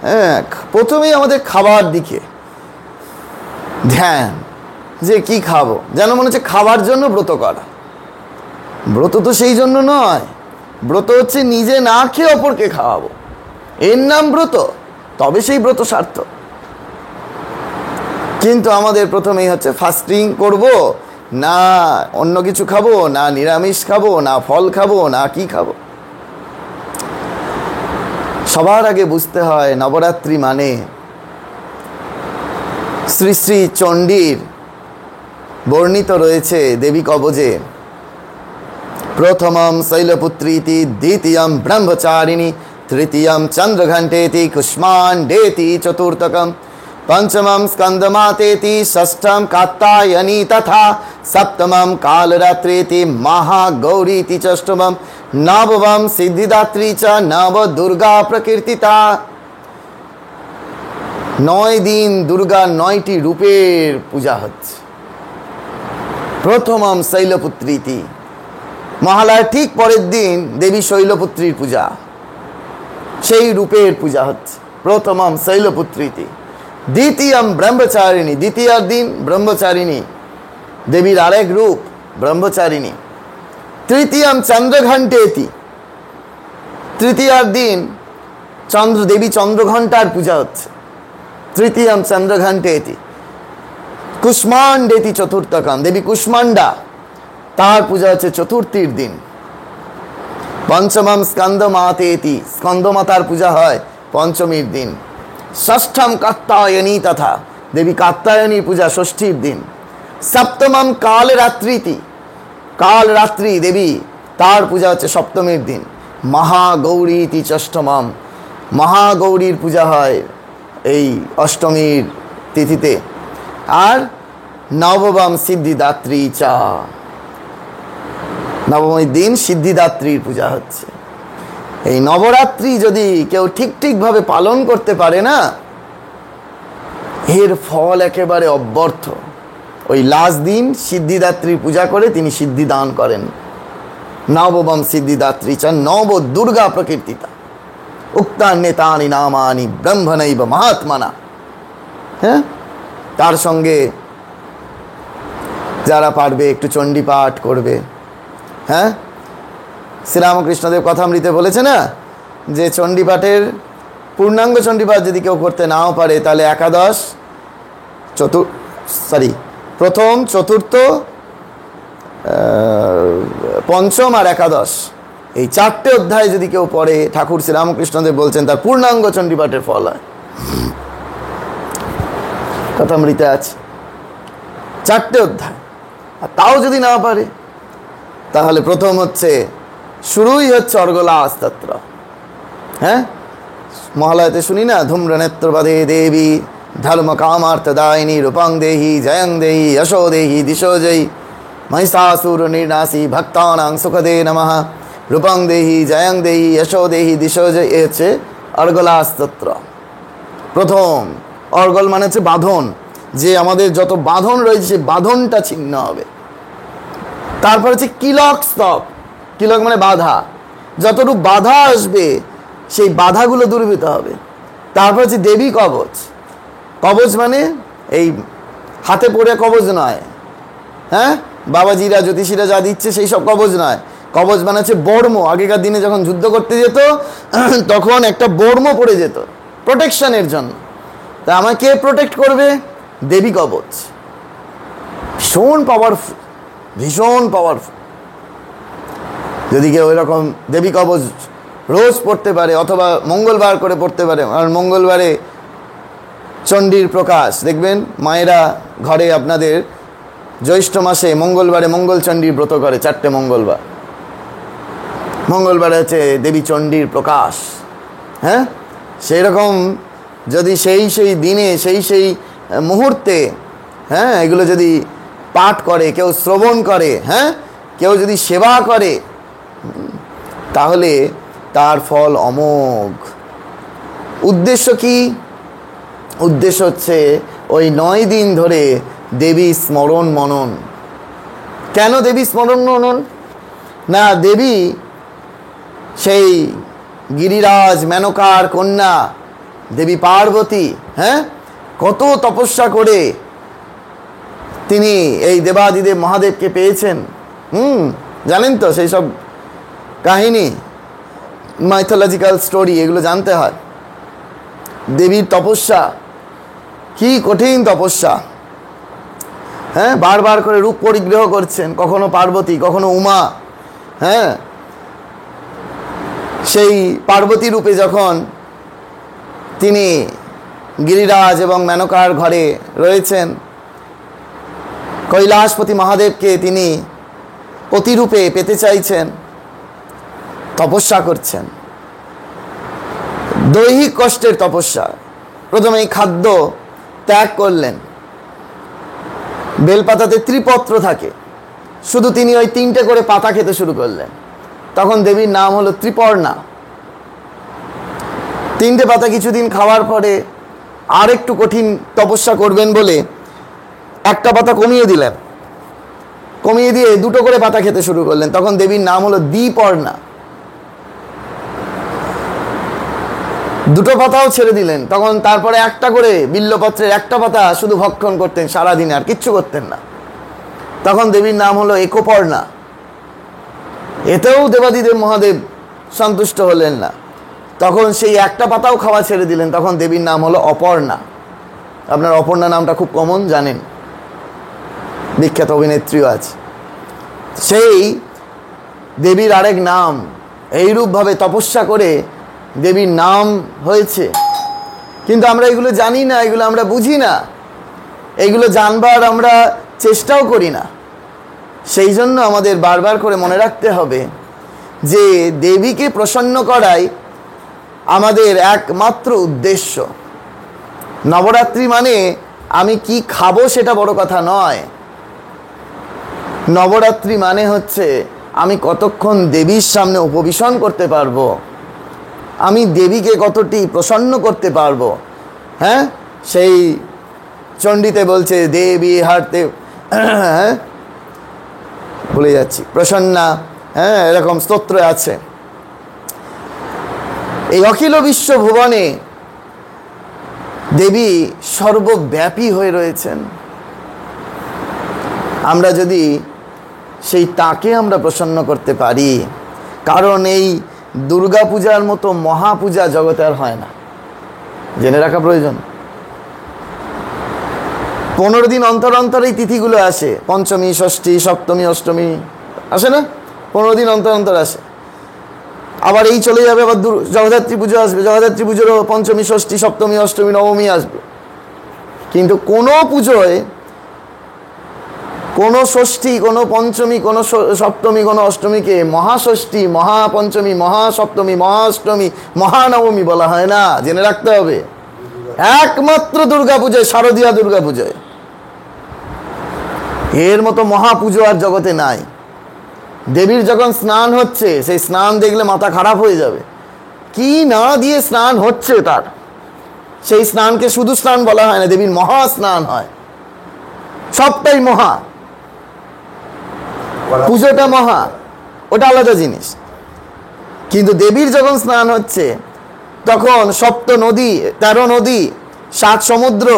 হ্যাঁ, প্রথমেই আমাদের খাবার দিকে ধ্যান, যে কি খাবো, যেন মনে হচ্ছে খাবার জন্য ব্রত করা। ব্রত তো সেই জন্য নয়, ব্রত হচ্ছে নিজে না খেয়ে অপরকে খাওয়াবো, এর নাম ব্রত, তবে সেই ব্রত সার্থক। কিন্তু আমাদের প্রথমেই হচ্ছে ফাস্টিং করব, না অন্য কিছু খাবো, না নিরামিষ খাবো, না ফল খাবো, না কি খাবো। সবার আগে বুঝতে হয় নবরাত্রি মানে শ্রী শ্রী চণ্ডীর বর্ণিত রয়েছে দেবী কবজে, প্রথমম শৈলপুত্রীতি, দ্বিতীয়ম ব্রহ্মচারিণী, তৃতীয়ম চন্দ্রঘণ্টেতি, কুষ্মাণ্ডেতি, চতুর্থকম पंचमं स्कंदमातेति, षष्ठम कात्यायनी तथा सप्तमं कालरात्रेति, महागौरीति षष्ठमं, नवमं सिद्धिदात्री च नव दुर्गा प्रकीर्तिता। 9 दिन दुर्गा 9টি রূপের পূজা হচ্ছে। প্রথমম শৈলপুত্রীতি, মহালয়ার ঠিক পরের দিন দেবী শৈলপুত্রীর পূজা, সেই রূপের পূজা হচ্ছে। প্রথমম শৈলপুত্রীতি। দ্বিতীয়ম ব্রহ্মচারিণী, দ্বিতীয় দিন ব্রহ্মচারিণী, দেবীর আরেক রূপ ব্রহ্মচারিণী। তৃতীয়ম চন্দ্রঘণ্টেতি, তৃতীয় দিন দেবী চন্দ্রঘণ্টার পূজা হচ্ছে। তৃতীয়ম চন্দ্রঘণ্টেতি। কুষ্মাণ্ডেতি চতুর্থকম, দেবী কুষ্মাণ্ডা, তার পূজা হচ্ছে চতুর্থীর দিন। পঞ্চমম স্কন্দমাতেতি, স্কন্দমাতার পূজা হয় পঞ্চমীর দিন। ষষ্ঠম কাত্যায়নী তথা, দেবী কাত্যায়নী পূজা ষষ্ঠীর দিন। সপ্তমম কালরাত্রিতি, কালরাত্রি দেবী, তার পূজা হচ্ছে সপ্তমীর দিন। মহাগৌরীতি ষষ্ঠমম, মহাগৌরীর পূজা হয় এই অষ্টমীর তিথিতে। আর নবমম সিদ্ধিদাত্রী চা, নবমীর দিন সিদ্ধিদাত্রীর পূজা হচ্ছে। এই নবরাত্রি যদি কেউ ঠিক ঠিকভাবে পালন করতে পারে না, এর ফল একেবারে অব্যর্থ। ওই লাস্ট দিন সিদ্ধিদাত্রীর পূজা করে তিনি সিদ্ধি দান করেন। নবমম সিদ্ধিদাত্রী চ নব দুর্গা প্রকীর্তিতা, উক্তান্যেতানি নামানি ব্রহ্মণৈব মহাত্মনা। হ্যাঁ, তার সঙ্গে যারা পারবে একটু চণ্ডী পাঠ করবে। হ্যাঁ, শ্রীরামকৃষ্ণদেব কথামৃতে বলেছে না, যে চণ্ডীপাঠের পূর্ণাঙ্গ চণ্ডীপাঠ যদি কেউ করতে নাও পারে, তাহলে একাদশ, প্রথম, চতুর্থ, পঞ্চম আর একাদশ, এই 4টে অধ্যায় যদি কেউ পড়ে, ঠাকুর শ্রীরামকৃষ্ণদেব বলছেন তার পূর্ণাঙ্গ চণ্ডীপাঠের ফল হয়। কথামৃতে আছে 4টে অধ্যায়, আর তাও যদি না পারে, তাহলে প্রথম হচ্ছে, শুরুই হচ্ছে অর্গলাস্তত্র। হ্যাঁ, মহালয়াতে শুনি না, ধূম্রনেত্রবাদে দেবী ধর্ম কামার্থদায়িনী, রূপং দেহি জয়ং দেহি যশো দেহি দিশো জয়ী, মহিষাসুর নির্নাশী ভক্তানাং সুখদে নমঃ, রূপং দেহি জয়ং দেহি যশো দেহি দিশো জয়ী। এ হচ্ছে অর্গলাস্তত্র। প্রথম অর্গল মানে হচ্ছে বাঁধন, যে আমাদের যত বাঁধন রয়েছে সেই বাঁধনটা ছিন্ন হবে। তারপর হচ্ছে কিলক স্তব, কিলক মানে বাধা, যতটুকু বাধা আসবে সেই বাধাগুলো দূরীভূত হবে। তারপর হচ্ছে দেবী কবচ, কবচ মানে এই হাতে পড়ে কবচ নয়, হ্যাঁ, বাবাজিরা জ্যোতিষীরা যা দিচ্ছে সেই সব কবচ নয়, কবচ বানাচ্ছে বর্ম। আগেকার দিনে যখন যুদ্ধ করতে যেত তখন একটা বর্ম পড়ে যেত প্রোটেকশনের জন্য। তা আমায় কে প্রোটেক্ট করবে? দেবী কবচ। ভীষণ পাওয়ারফুল, ভীষণ পাওয়ারফুল। যদি কেউ এরকম দেবী কবচ রোজ পড়তে পারে অথবা মঙ্গলবার করে পড়তে পারে, আর মঙ্গলবারে চণ্ডীর প্রকাশ দেখবেন মায়েরা ঘরে আপনাদের জ্যৈষ্ঠ মাসে মঙ্গলবারে মঙ্গল চণ্ডীর ব্রত করে, 4টে মঙ্গলবার। মঙ্গলবারে হচ্ছে দেবী চণ্ডীর প্রকাশ। হ্যাঁ, সেই রকম যদি সেই দিনে সেই মুহূর্তে হ্যাঁ এগুলো যদি পাঠ করে, কেউ শ্রবণ করে, হ্যাঁ কেউ যদি সেবা করে, তাহলে তার ফল অমোঘ। উদ্দেশ্য কি? উদ্দেশ্য হচ্ছে ওই 9 দিন ধরে দেবী স্মরণ মনন। কেন দেবী স্মরণ মনন? না, দেবী সেই গিরিরাজ মেনকার কন্যা দেবী পার্বতী, হ্যাঁ কত তপস্যা করে তিনি এই দেবাদিদেব মহাদেবকে পেয়েছেন। জানেন তো সেই সব কাহিনী, মাইথোলজিক্যাল স্টোরি, এগুলো জানতে হয়। দেবীর তপস্যা কি কঠিন তপস্যা। হ্যাঁ, বারবার করে রূপ পরিগ্রহ করছেন, কখনো পার্বতী কখনো উমা। হ্যাঁ, সেই পার্বতী রূপে যখন তিনি গিরিরাজ এবং মেনকার ঘরে রয়েছেন, কৈলাসপতি মহাদেবকে তিনি পতিরূপে পেতে চাইছেন, তপস্যা করছেন, দৈহিক কষ্টের তপস্যা। প্রথমেই খাদ্য ত্যাগ করলেন। বেলপাতাতে ত্রিপত্র থাকে, শুধু তিনি ওই 3টে করে পাতা খেতে শুরু করলেন। তখন দেবীর নাম হলো ত্রিপর্ণা। 3টে পাতা কিছুদিন খাওয়ার পরে আর একটু কঠিন তপস্যা করবেন বলে একটা পাতা কমিয়ে দিলেন, কমিয়ে দিয়ে 2টো করে পাতা খেতে শুরু করলেন। তখন দেবীর নাম হলো দ্বিপর্ণা। 2টো পাতাও ছেড়ে দিলেন। তখন তারপরে একটা করে বিল্লপত্রের একটা পাতা শুধু ভক্ষণ করতেন সারাদিনে, আর কিচ্ছু করতেন না। তখন দেবীর নাম হলো একপর্ণা। এতেও দেবাদিদেব মহাদেব সন্তুষ্ট হলেন না, তখন সেই একটা পাতাও খাওয়া ছেড়ে দিলেন। তখন দেবীর নাম হলো অপর্ণা। আপনার অপর্ণা নামটা খুব কমন, জানেন, বিখ্যাত অভিনেত্রীও আছে। সেই দেবীর আরেক নাম। এইরূপভাবে তপস্যা করে দেবীর নাম হয়েছে, কিন্তু আমরা এগুলো জানি না, এগুলো আমরা বুঝি না, এগুলো জানবার আমরা চেষ্টাও করি না। সেই জন্য আমাদের বারবার করে মনে রাখতে হবে যে দেবীকে প্রসন্ন করাই আমাদের একমাত্র উদ্দেশ্য। নবরাত্রি মানে আমি কি খাবো সেটা বড় কথা নয়। নবরাত্রি মানে হচ্ছে আমি কতক্ষণ দেবীর সামনে উপবিশন করতে পারবো, আমি দেবীকে কতটি প্রসন্ন করতে পারবো। হ্যাঁ, সেই চণ্ডীতে বলছে দেবী হারতে, হ্যাঁ ভুলে যাচ্ছি, প্রসন্না, হ্যাঁ এরকম স্তোত্র আছে। এই অখিল বিশ্ব ভুবনে দেবী সর্বব্যাপী হয়ে রয়েছেন। আমরা যদি সেই তাকে আমরা প্রসন্ন করতে পারি, কারণ এই দুর্গাপূজার মতো মহাপূজা জগতে আর হয় না, জেনে রাখা প্রয়োজন। 15 দিন অন্তর অন্তর এই তিথিগুলো আসে, পঞ্চমী, ষষ্ঠী, সপ্তমী, অষ্টমী আসে না? 15 দিন অন্তর অন্তর আসে। আবার এই চলে যাবে, আবার জগদ্ধাত্রী পুজো আসবে, জগদ্ধাত্রী পুজোরও পঞ্চমী, ষষ্ঠী, সপ্তমী, অষ্টমী, নবমী আসবে। কিন্তু কোনো পুজোয় কোনো ষষ্ঠী, কোনো পঞ্চমী, কোনো সপ্তমী, কোনো অষ্টমীকে মহাষষ্ঠী, মহাপঞ্চমী, মহাসপ্তমী, মহাষ্টমী, মহানবমী বলা হয় না, জেনে রাখতে হবে। একমাত্র দুর্গাপূজায়, শারদীয়া দুর্গাপূজায়, এর মতো মহাপুজো আর জগতে নাই। দেবীর যখন স্নান হচ্ছে, সেই স্নান দেখলে মাথা খারাপ হয়ে যাবে। কি না দিয়ে স্নান হচ্ছে তার, সেই স্নানকে শুধু স্নান বলা হয় না, দেবীর মহা স্নান হয়, সবটাই মহা। পুজোটা মহা, ওটা আলাদা জিনিস। কিন্তু দেবীর যখন স্নান হচ্ছে তখন 7 নদী, 13 নদী, 7 সমুদ্র,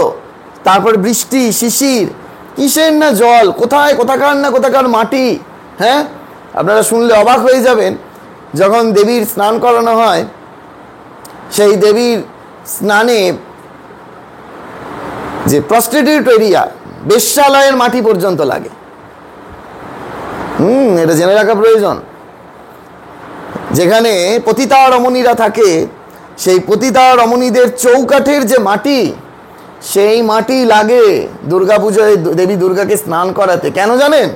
তারপর বৃষ্টি, শিশির, কিসের না জল, কোথাকার না কোথাকার মাটি। হ্যাঁ, আপনারা শুনলে অবাক হয়ে যাবেন, যখন দেবীর স্নান করানো হয়, সেই দেবীর স্নানে যে প্রস্টিটিউট এরিয়া, বেশ্যালয়ের মাটি পর্যন্ত লাগে। এটা জেনে রাখা প্রয়োজন। যেখানে পতিতা রমণীরা থাকে, সেই পতিতা রমণীদের চৌকাঠের যে মাটি, সেই মাটি লাগে দুর্গাপূজায় দেবী দুর্গাকে স্নান করাতে। কেন জানেন?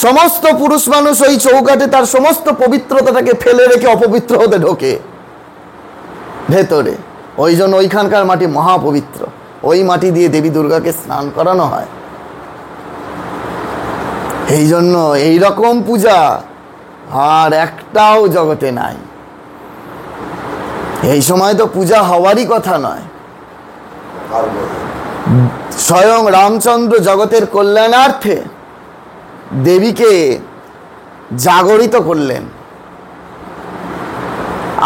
সমস্ত পুরুষ মানুষ ওই চৌকাঠে তার সমস্ত পবিত্রতাটাকে ফেলে রেখে অপবিত্র হতে ঢোকে ভেতরে। ওই জন্য ওইখানকার মাটি মহাপবিত্র। ওই মাটি দিয়ে দেবী দুর্গাকে স্নান করানো হয়। এই জন্য এইরকম পূজা আর একটাও জগতে নাই। এই সময় তো পূজা হওয়ারই কথা নয়। স্বয়ং রামচন্দ্র জগতের কল্যাণার্থে দেবীকে জাগরিত করলেন,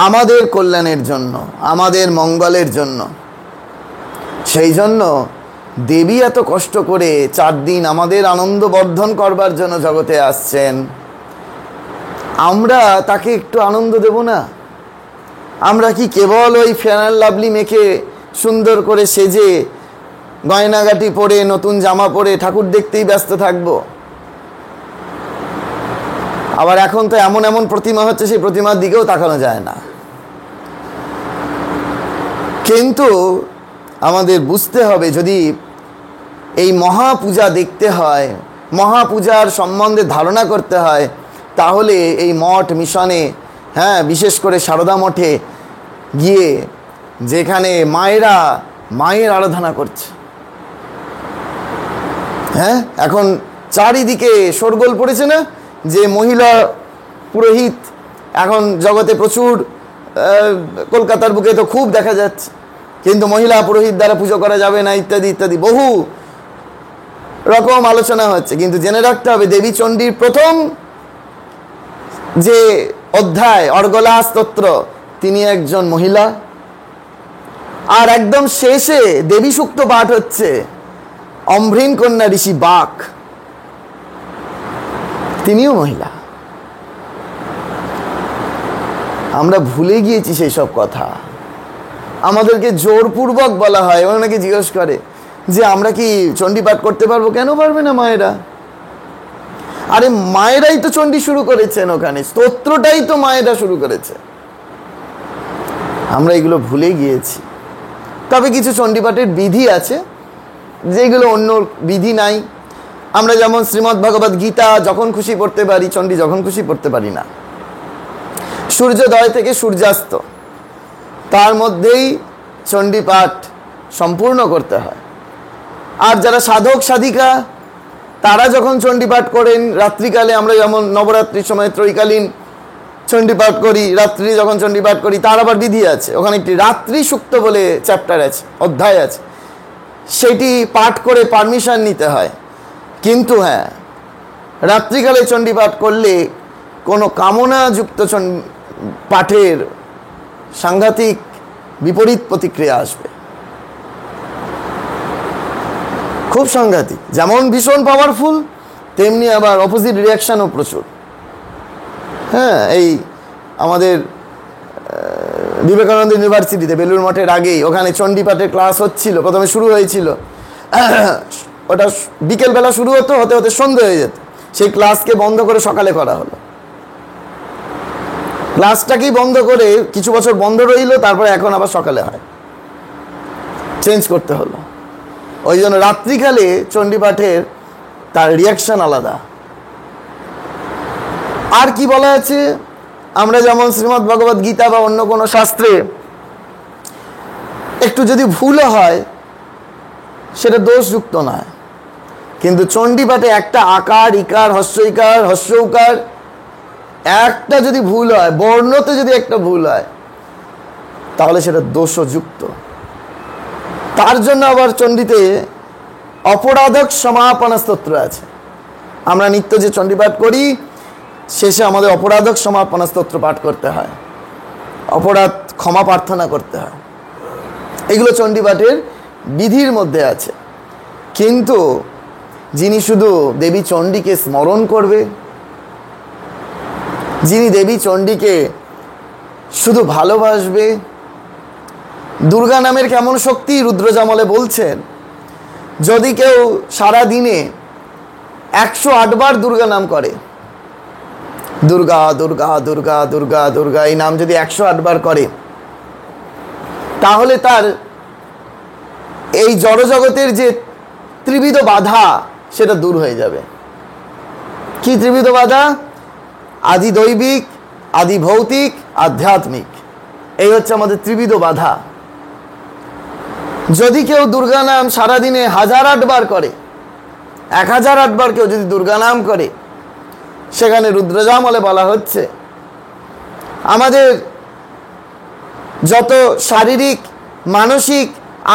আমাদের কল্যাণের জন্য, আমাদের মঙ্গলের জন্য। সেই জন্য দেবী এত কষ্ট করে 4 দিন আমাদের আনন্দ বর্ধন করবার জন্য জগতে আসছেন। আমরা তাকে একটু আনন্দ দেব না? আমরা কি কেবল ওই ফেয়ার অ্যান্ড লাভলি মেখে সুন্দর করে সেজে গয়নাগাটি পরে নতুন জামা পরে ঠাকুর দেখতেই ব্যস্ত থাকবো? আবার এখন তো এমন এমন প্রতিমা হচ্ছে, সেই প্রতিমার দিকেও তাকানো যায় না। কিন্তু আমাদের বুঝতে হবে, যদি এই মহাপূজা দেখতে হয়, মহাপূজার সম্বন্ধে ধারণা করতে হয়, তাহলে এই মঠ মিশনে, হ্যাঁ, বিশেষ করে সারদা মঠে গিয়ে, যেখানে মায়েরা মায়ের আরাধনা করছে, হ্যাঁ, এখন চারিদিকে শোরগোল পড়েছে না, যে মহিলা পুরোহিত এখন জগতে প্রচুর, কলকাতার বুকে তো খুব দেখা যাচ্ছে। কিন্তু মহিলা পুরোহিত দ্বারা পুজো করা যাবে না, ইত্যাদি ইত্যাদি বহু রকম আলোচনা হচ্ছে। কিন্তু জেনে রাখতে হবে, দেবী চণ্ডীর প্রথম যে অধ্যায় অর্গলা স্তোত্র, তিনি একজন মহিলা। আর একদম শেষে দেবী সূক্ত পাঠ হচ্ছে অম্ভ্রিন কন্যা ঋষি বাক, তিনিও মহিলা। আমরা ভুলে গিয়েছি সেই সব কথা। আমাদেরকে জোরপূর্বক বলা হয়, এবং অনেকে জিজ্ঞেস করে যে আমরা কি চণ্ডী পাঠ করতে পারবো? কেন পারবে না মায়েরা? আরে মায়েরাই তো চণ্ডী শুরু করেছেন, ওখানে স্তোত্রটাই তো মায়েরা শুরু করেছে। আমরা এগুলো ভুলে গিয়েছি। তবে কিছু চণ্ডী পাঠের বিধি আছে, যেগুলো অন্য বিধি নাই। আমরা যেমন শ্রীমদ্ ভগবদ্ গীতা যখন খুশি পড়তে পারি, চণ্ডী যখন খুশি পড়তে পারি না। সূর্যোদয় থেকে সূর্যাস্ত, তার মধ্যেই চণ্ডী পাঠ সম্পূর্ণ করতে হয়। আর যারা সাধক সাধিকা, তারা যখন চণ্ডী পাঠ করেন রাত্রিকালে, আমরা যেমন নবরাত্রির সময় ত্রৈকালীন চণ্ডী পাঠ করি, রাত্রি যখন চণ্ডী পাঠ করি, তার আবার বিধি আছে। ওখানে একটি রাত্রি সুক্ত বলে চ্যাপ্টার আছে, অধ্যায় আছে, সেটি পাঠ করে পারমিশন নিতে হয়। কিন্তু হ্যাঁ, রাত্রিকালে চণ্ডী পাঠ করলে কোনো কামনাযুক্ত পাঠের সাংঘাতিক বিপরীত প্রতিক্রিয়া আসবে, খুব সাংঘাতিক। যেমন ভীষণ পাওয়ারফুল, তেমনি আবার অপোজিট রিয়াকশানও প্রচুর। হ্যাঁ, এই আমাদের বিবেকানন্দ ইউনিভার্সিটিতে বেলুর মঠের আগেই ওখানে চণ্ডী পাঠের ক্লাস হচ্ছিল। প্রথমে শুরু হয়েছিল, ওটা বিকেলবেলা শুরু হতে হতে সন্ধ্যে হয়ে যেত। সেই ক্লাসকে বন্ধ করে সকালে করা হলো। ক্লাসটাকেই বন্ধ করে কিছু বছর বন্ধ রইল, তারপরে এখন আবার সকালে হয়, চেঞ্জ করতে হলো। ওই জন্য রাত্রিকালে চণ্ডী পাঠের তার রিয়াকশন আলাদা। আর কি বলা আছে, আমরা যেমন শ্রীমদ্ ভগবদ্ গীতা বা অন্য কোনো শাস্ত্রে একটু যদি ভুলও হয়, সেটা দোষযুক্ত নয়। কিন্তু চণ্ডী পাঠে একটা আকার, ইকার, হস্যইকার, হস্যৌকার একটা যদি ভুল হয়, বর্ণতে যদি একটা ভুল হয়, তাহলে সেটা দোষযুক্ত। তার জন্য আবার চণ্ডীতে অপরাধক সমাপনা স্তোত্র আছে। আমরা নিত্য যে চণ্ডী পাঠ করি, শেষে আমাদের অপরাধক সমাপনা স্তোত্র পাঠ করতে হয়, অপরাধ ক্ষমা প্রার্থনা করতে হয়। এগুলো চণ্ডী পাঠের বিধির মধ্যে আছে। কিন্তু যিনি শুধু দেবী চণ্ডীকে স্মরণ করবে, যিনি দেবী চণ্ডীকে শুধু ভালোবাসবে, দুর্গা নামের কেমন শক্তি রুদ্রজামলে বলছেন, যদি কেউ সারা দিনে 108 বার দুর্গা নাম করে, দুর্গা দুর্গা দুর্গা দুর্গা দুর্গা এই নাম যদি 108 বার করে, তাহলে তার এই জড়জগতের যে ত্রিবিধ বাধা সেটা দূর হয়ে যাবে। কি ত্রিবিধ বাধা? আদি দৈবিক, আদি ভৌতিক, আধ্যাত্মিক, এই হচ্ছে আমাদের ত্রিবিধ বাধা। যদি কেউ দুর্গা নাম সারাদিনে 1008 বার করে, 1008 বার কেউ যদি দুর্গা নাম করে, সেখানে রুদ্রজামলে বলা হচ্ছে আমাদের যত শারীরিক, মানসিক,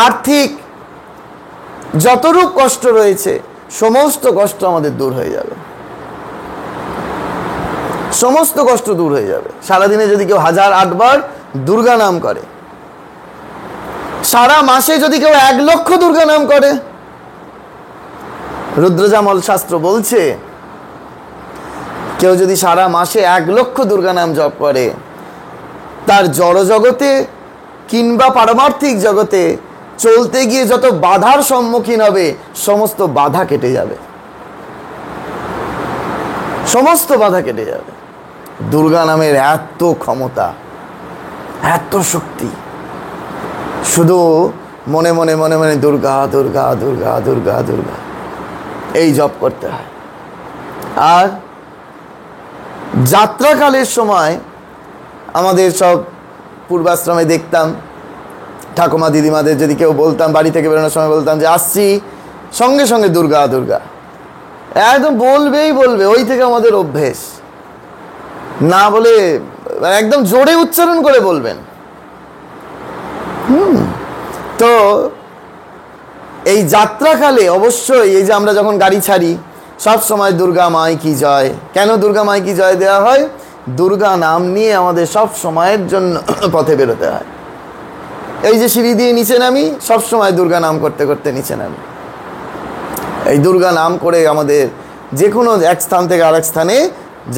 আর্থিক যতরূপ কষ্ট রয়েছে সমস্ত কষ্ট আমাদের দূর হয়ে যাবে, সমস্ত কষ্ট দূর হয়ে যাবে সারাদিনে যদি কেউ 1008 বার দুর্গা নাম করে। সারা মাসে যদি কেউ 1 লক্ষ দুর্গা নাম করে, রুদ্রজামল শাস্ত্র বলছে কেউ যদি সারা মাসে 1 লক্ষ দুর্গা নাম জপ করে, তার জড় জগতে কিংবা পারমার্থিক জগতে চলতে গিয়ে যত বাধার সম্মুখীন হবে সমস্ত বাধা কেটে যাবে, সমস্ত বাধা কেটে যাবে। দুর্গা নামের এত ক্ষমতা, এত শক্তি, শুধু মনে মনে মনে মনে দুর্গা দুর্গা দুর্গা দুর্গা দুর্গা এই জপ করতে হয়। আর যাত্রাকালের সময় আমাদের সব পূর্বাশ্রমে দেখতাম ঠাকুমা দিদিমাদের, যদি কেউ বলতাম বাড়ি থেকে বেরোনোর সময় বলতাম যে আসছি, সঙ্গে সঙ্গে দুর্গা দুর্গা একদম বলবেই বলবে। ওই থেকে আমাদের অভ্যেস, না বলে একদম জোরে উচ্চারণ করে বলবেন। তো এই যাত্রাকালে অবশ্যই এই যে আমরা যখন গাড়ি ছাড়ি সব সময় দুর্গা মাই কি জয়, কেন দুর্গা মাই কি জয় দেওয়া হয়? দুর্গা নাম নিয়ে আমাদের সব সময়ের জন্য পথে বেরোতে হয়। এই যে সিঁড়ি দিয়ে নিচে নামি, সব সময় দুর্গা নাম করতে করতে নিচে নামি। এই দুর্গা নাম করে আমাদের যে কোনো এক স্থান থেকে আরেক স্থানে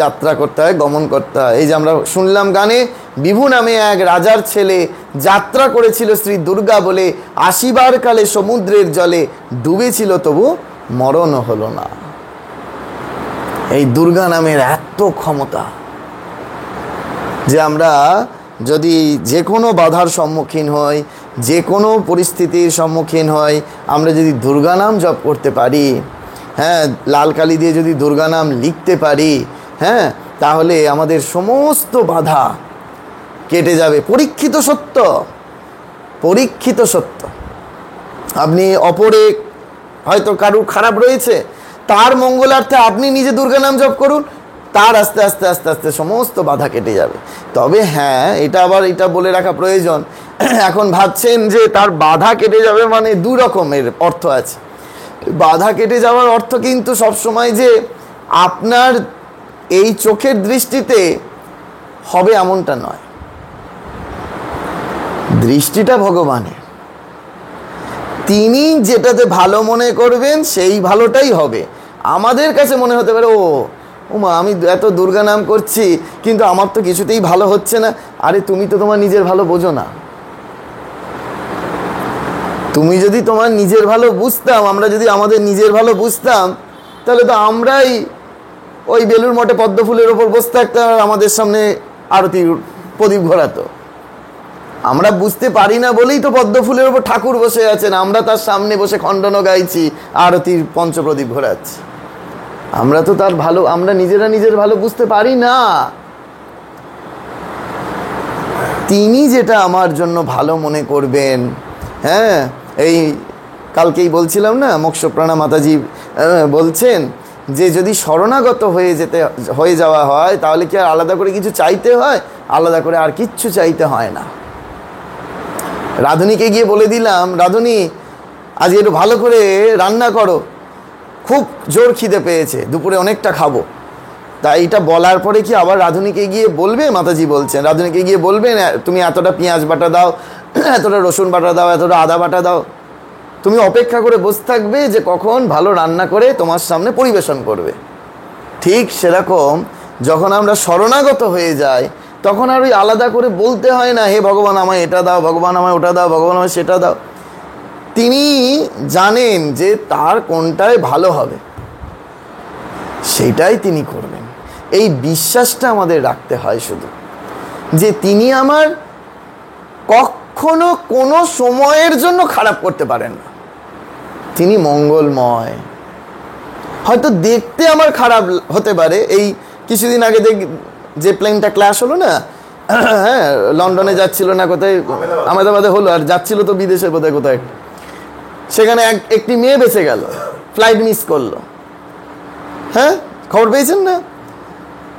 যাত্রা করতে হয়, গমন করতে হয়। এই যে আমরা শুনলাম গানে, বিভু নামে এক রাজার ছেলে যাত্রা করেছিল শ্রী দুর্গা বলে, 80 বার কালে সমুদ্রের জলে ডুবেছিল তবু মরণ হলো না। এই দুর্গা নামের এত ক্ষমতা যে আমরা যদি যে কোনো বাধার সম্মুখীন হই, যে কোনো পরিস্থিতির সম্মুখীন হই, আমরা যদি দুর্গা নাম জপ করতে পারি, হ্যাঁ, লাল কালি দিয়ে যদি দুর্গা নাম লিখতে পারি, হ্যাঁ, তাহলে আমাদের সমস্ত বাধা কেটে যাবে। পরীক্ষিত সত্য, পরীক্ষিত সত্য। আপনি অপরে হয়তো কারুর খারাপ রয়েছে, তার মঙ্গলার্থে আপনি নিজে দুর্গা নাম জপ করুন, তার আস্তে আস্তে আস্তে আস্তে সমস্ত বাধা কেটে যাবে। তবে হ্যাঁ, এটা বলে রাখা প্রয়োজন, এখন ভাবছেন যে তার বাধা কেটে যাবে মানে 2 রকমের অর্থ আছে। বাধা কেটে যাওয়ার অর্থ কিন্তু সবসময় যে আপনার এই চোখের দৃষ্টিতে হবে এমনটা নয়। দৃষ্টিটা ভগবানের, তিনি যেটাতে ভালো মনে করবেন সেই ভালোটাই হবে। আমাদের কাছে মনে হতে পারে ও মা, আমি এত দুর্গা নাম করছি কিন্তু আমার তো কিছুতেই ভালো হচ্ছে না। আরে তুমি তো তোমার নিজের ভালো বোঝো না। তুমি যদি তোমার নিজের ভালো বুঝতাম, আমরা যদি আমাদের নিজের ভালো বুঝতাম, তাহলে তো আমরাই ওই বেলুর মঠে পদ্ম ফুলের ওপর বসে থাকতাম, আমাদের সামনে আরতি প্রদীপ ঘোরাতো। আমরা বুঝতে পারি না বলেই তো পদ্ম ফুলের ওপর ঠাকুর বসে আছেন, আমরা তার সামনে বসে খণ্ডনও গাইছি, আরতির পঞ্চপ্রদীপ ঘোরাচ্ছি। আমরা তো তার ভালো, আমরা নিজেরা নিজের ভালো বুঝতে পারি না। তিনি যেটা আমার জন্য ভালো মনে করবেন, হ্যাঁ, এই কালকেই বলছিলাম না, মোক্ষপ্রাণা মাতাজি বলছেন যে যদি শরণাগত হয়ে যাওয়া হয় তাহলে কি আর আলাদা করে কিছু চাইতে হয়? আলাদা করে আর কিচ্ছু চাইতে হয় না। রাধুনিকে গিয়ে বলে দিলাম, রাধুনি আজ একটু ভালো করে রান্না করো, খুব জোর খিদে পেয়েছে, দুপুরে অনেকটা খাবো। তাই এটা বলার পরে কি আবার রাধুনিকে গিয়ে বলবে? মাতাজি বলছেন রাধুনিকে গিয়ে বলবেন তুমি এতটা পেঁয়াজ বাটা দাও, এতটা রসুন বাটা দাও, এতটা আদা বাটা দাও। তুমি অপেক্ষা করে বসে থাকবে যে কখন ভালো রান্না করে তোমার সামনে পরিবেশন করবে। ঠিক সেরকম যখন আমরা শরণাগত হয়ে যাই তখন আর ওই আলাদা করে বলতে হয় না, হে ভগবান আমায় এটা দাও, ভগবান আমায় ওটা দাও, ভগবান আমায় সেটা দাও। তিনি জানেন যে তার কোনটায় ভালো হবে, সেইটাই তিনি করবেন। এই বিশ্বাসটা আমাদের রাখতে হয় শুধু, যে তিনি আমার কখনো কোনো সময়ের জন্য খারাপ করতে পারেন না। তিনি মঙ্গলময়। হয়তো দেখতে আমার খারাপ হতে পারে, এই কিছুদিন আগে যে প্লেনটা ক্র্যাশ হলো না, হ্যাঁ, লন্ডনে যাচ্ছিল না কোথায়, আহমেদাবাদে হলো, আর যাচ্ছিল তো বিদেশে কোথায় কোথায়, সেখানে একটি মেয়ে বেঁচে গেল, ফ্লাইট মিস করলো। হ্যাঁ, খবর পেয়েছেন না?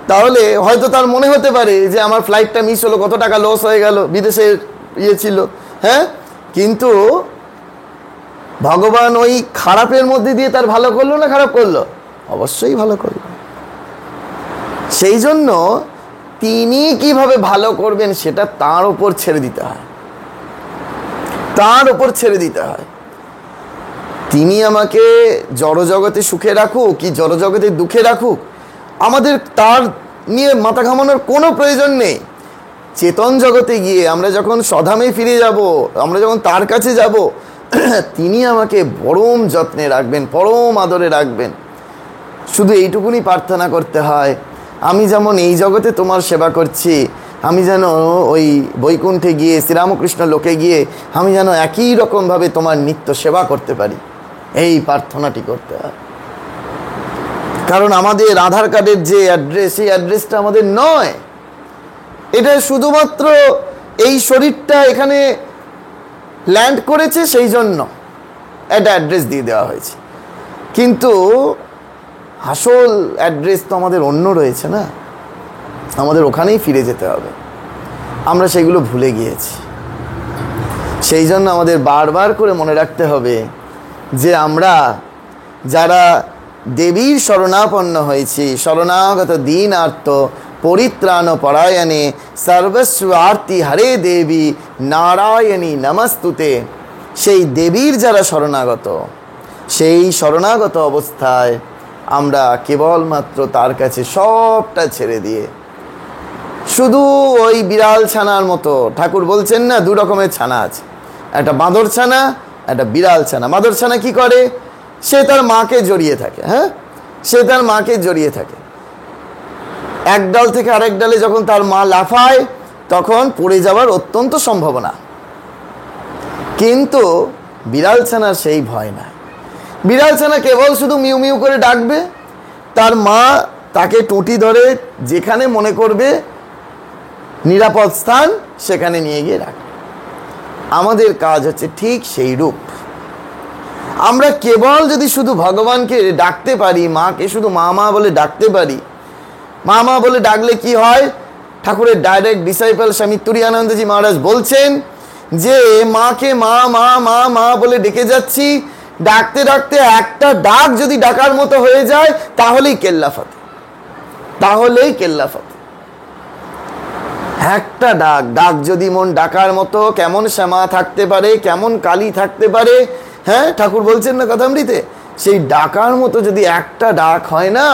তাহলে হয়তো তার মনে হতে পারে যে আমার ফ্লাইটটা মিস হলো, কত টাকা লস হয়ে গেল, বিদেশে ইয়ে ছিল। হ্যাঁ, কিন্তু ভগবান ওই খারাপের মধ্যে দিয়ে তার ভালো করলো না খারাপ করলো? অবশ্যই ভালো করলো। সেই জন্য তিনি কিভাবে ভালো করবেন সেটা তার উপর ছেড়ে দিতে হয়, তার উপর ছেড়ে দিতে হয়। তিনি আমাকে জড়জগতে সুখে রাখুক কি জড়জগতে দুঃখে রাখুক, আমাদের তার নিয়ে মাথা ঘামানোর কোনো প্রয়োজন নেই। চেতন জগতে গিয়ে আমরা যখন স্বধামে ফিরে যাব, আমরা যখন তার কাছে যাব, তিনি আমাকে পরম যত্নে রাখবেন, পরম আদরে রাখবেন। শুধু এইটুকুনি প্রার্থনা করতে হয়, আমি যেমন এই জগতে তোমার সেবা করছি, আমি যেন ওই বৈকুণ্ঠে গিয়ে শ্রীরামকৃষ্ণ লোকে গিয়ে আমি যেন একই রকমভাবে তোমার নিত্য সেবা করতে পারি। এই প্রার্থনাটি করতে হয়। কারণ আমাদের আধার কার্ডের যে অ্যাড্রেস, এই অ্যাড্রেসটা আমাদের নয়। এটা শুধুমাত্র এই শরীরটা এখানে ল্যান্ড করেছে সেই জন্য একটা অ্যাড্রেস দিয়ে দেওয়া হয়েছে, কিন্তু আসল অ্যাড্রেস তো আমাদের অন্য রয়েছে না, আমাদের ওখানেই ফিরে যেতে হবে। আমরা সেগুলো ভুলে গিয়েছি। সেই জন্য আমাদের বারবার করে মনে রাখতে হবে যে আমরা যারা দেবীর শরণাপন্ন হয়েছি, শরণাগত দীনার্ত পরিত্রাণ পরায়ণে সর্বস্বার্থী হরে দেবী নারায়ণী নমস্তুতে, সেই দেবীর যারা শরণাগত, সেই শরণাগত অবস্থায় আমরা কেবলমাত্র তার কাছে সবটা ছেড়ে দিয়ে, শুধু ওই বিড়াল ছানার মতো, ঠাকুর বলছেন না দু রকমের ছানা আছে, একটা বাঁদর ছানা, একটা বিড়াল ছানা। বাঁদর ছানা কি করে? সে তার মাকে জড়িয়ে থাকে। হ্যাঁ, সে তার মাকে জড়িয়ে থাকে। এক ডাল থেকে আরেক ডালে যখন তার মা লাফায় তখন পড়ে যাওয়ার অত্যন্ত সম্ভাবনা। কিন্তু বিড়াল ছানার সেই ভয় নাই। বিড়াল ছানা কেবল শুধু মিউ মিউ করে ডাকবে, তার মা তাকে টুটি ধরে যেখানে মনে করবে নিরাপদ স্থান সেখানে নিয়ে গিয়ে রাখবে। আমাদের কাজ হচ্ছে ঠিক সেই রূপ। আমরা কেবল যদি শুধু ভগবানকে ডাকতে পারি, মাকে শুধু মা মা বলে ডাকতে পারি, মা মা বলে ডাকলে কি হয়? ঠাকুরের ডাইরেক্ট ডিসাইপল স্বামী তুরীয়ানন্দজি মহারাজ বলছেন যে মাকে মা মা মা মা বলে ডেকে যাচ্ছি, ডাকতে ডাকতে একটা ডাক যদি ডাকার মতো হয়ে যায় তাহলেই কেল্লা ফাতে, তাহলেই কেল্লা ফাতে। একটা ডাক, ডাক যদি মন ডাকার মতো, কেমন শ্যামা থাকতে পারে, কেমন কালী থাকতে পারে, হ্যাঁ, ঠাকুর বলছেন না কথামৃতে, সেই ডাকার মতো যদি একটা ডাক হয় না,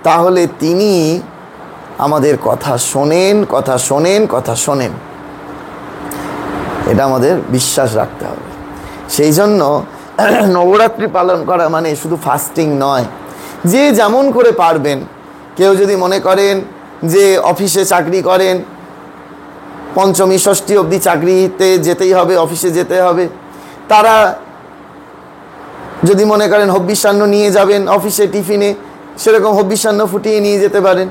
তাহলে তিনি আমাদের কথা শোনেন, কথা শোনেন, কথা শোনেন। এটা আমাদের বিশ্বাস রাখতে হবে। সেই জন্য নবরাত্রি পালন করা মানে শুধু ফাস্টিং নয়। যে যেমন করে পারবেন, কেউ যদি মনে করেন যে অফিসে চাকরি করেন, পঞ্চমী ষষ্ঠী অবধি চাকরিতে যেতেই হবে, অফিসে যেতে হবে, তারা যদি মনে করেন হব্বিষান্ন নিয়ে যাবেন অফিসে টিফিনে, সেরকম হব্বিষান্ন ফুটিয়ে নিয়ে যেতে পারেন।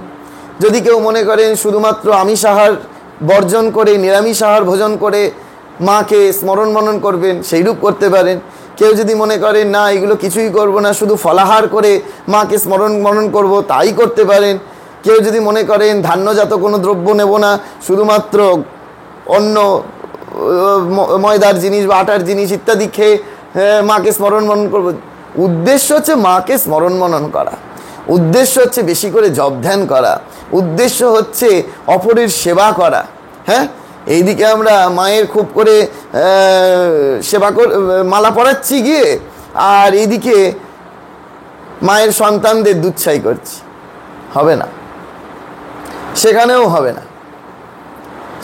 যদি কেউ মনে করেন শুধুমাত্র আমিষ আহার বর্জন করে নিরামিষ আহার ভোজন করে মাকে স্মরণ মনন করবেন, সেইরূপ করতে পারেন। কেউ যদি মনে করেন না এগুলো কিছুই করব না, শুধু ফলাহার করে মাকে স্মরণ মনন করব, তাই করতে পারেন। কেউ যদি মনে করেন ধান্যজাত কোনো দ্রব্য নেব না, শুধুমাত্র অন্য ময়দার জিনিস বা আটার জিনিস ইত্যাদি খেয়ে মাকে স্মরণ মনন করব। উদ্দেশ্য হচ্ছে মাকে স্মরণ মনন করা, উদ্দেশ্য হচ্ছে বেশি করে জপ ধ্যান করা, উদ্দেশ্য হচ্ছে অপরের সেবা করা। হ্যাঁ, এইদিকে আমরা মায়ের খুব করে সেবা মালা পরাচ্ছি গিয়ে, আর এইদিকে মায়ের সন্তানদের দুচ্ছাই করছি। হবে না, সেখানেও হবে না।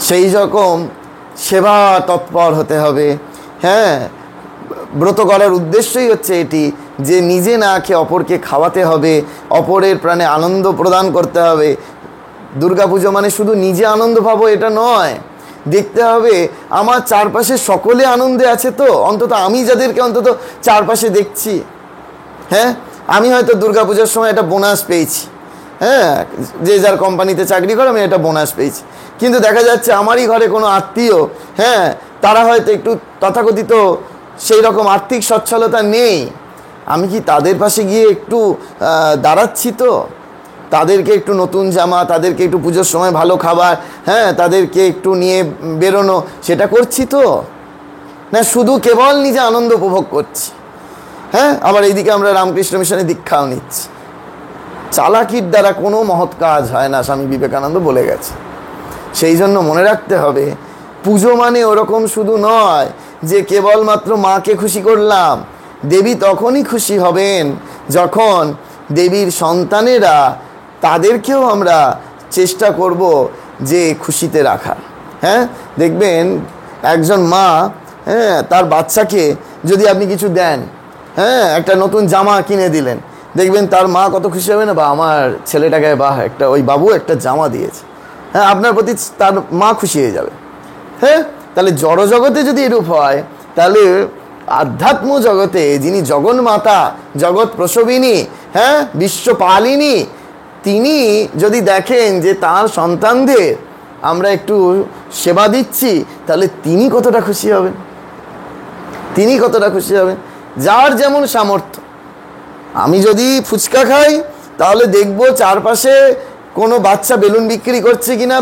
সেই রকম সেবা তৎপর হতে হবে। হ্যাঁ, ব্রত করার উদ্দেশ্যই হচ্ছে এটি যে নিজে না খেয়ে অপরকে খাওয়াতে হবে, অপরের প্রাণে আনন্দ প্রদান করতে হবে। দুর্গাপুজো মানে শুধু নিজে আনন্দ পাবো এটা নয়, দেখতে হবে আমার চারপাশে সকলে আনন্দে আছে, তো অন্তত আমি যাদেরকে অন্তত চারপাশে দেখছি। হ্যাঁ, আমি হয়তো দুর্গাপূজার সময় একটা বোনাস পেয়েছি, হ্যাঁ, যে যার কোম্পানিতে চাকরি করে আমি একটা বোনাস পেয়েছি, কিন্তু দেখা যাচ্ছে আমারই ঘরে কোনো আত্মীয়, হ্যাঁ, তারা হয়তো একটু তথাকথিত সেই রকম আর্থিক সচ্ছলতা নেই। আমি কি তাদের পাশে গিয়ে একটু দাঁড়াচ্ছি? তো তাদেরকে একটু নতুন জামা, তাদেরকে একটু পুজোর সময় ভালো খাবার, হ্যাঁ, তাদেরকে একটু নিয়ে বেরোনো, সেটা করছি তো না শুধু কেবল নিজে আনন্দ উপভোগ করছি। হ্যাঁ, আবার এইদিকে আমরা রামকৃষ্ণ মিশনে দীক্ষাও নিচ্ছি। চালাকির দ্বারা কোনো মহৎ কাজ হয় না, স্বামী বিবেকানন্দ বলে গেছে। সেই জন্য মনে রাখতে হবে পুজো মানে ওরকম শুধু নয় যে কেবলমাত্র মাকে খুশি করলাম। দেবী তখনই খুশি হবেন যখন দেবীর সন্তানেরা, তাদেরকেও আমরা চেষ্টা করব যে খুশিতে রাখার। হ্যাঁ, দেখবেন একজন মা, হ্যাঁ, তার বাচ্চাকে যদি আপনি কিছু দেন, হ্যাঁ, একটা নতুন জামা কিনে দিলেন, দেখবেন তার মা কত খুশি হবে না, বা আমার ছেলেটাকে একটা ওই বাবু একটা জামা দিয়েছে, হ্যাঁ, আপনার প্রতি তার মা খুশি হয়ে যাবে। হ্যাঁ, তাহলে জড়জগতে যদি এরূপ হয়, তাহলে আধ্যাত্ম জগতে যিনি জগন্মাতা, জগৎ প্রসবিনী, হ্যাঁ, বিশ্বপালিনী, তিনি যদি দেখেন যে তার সন্তানদের আমরা একটু সেবা দিচ্ছি, তাহলে তিনি কতটা খুশি হবেন, তিনি কতটা খুশি হবেন। যার যেমন সামর্থ্য। আমি যদি ফুচকা খাই, তাহলে দেখবো চারপাশে কোনো বাচ্চা বেলুন বিক্রি করছে কিনা,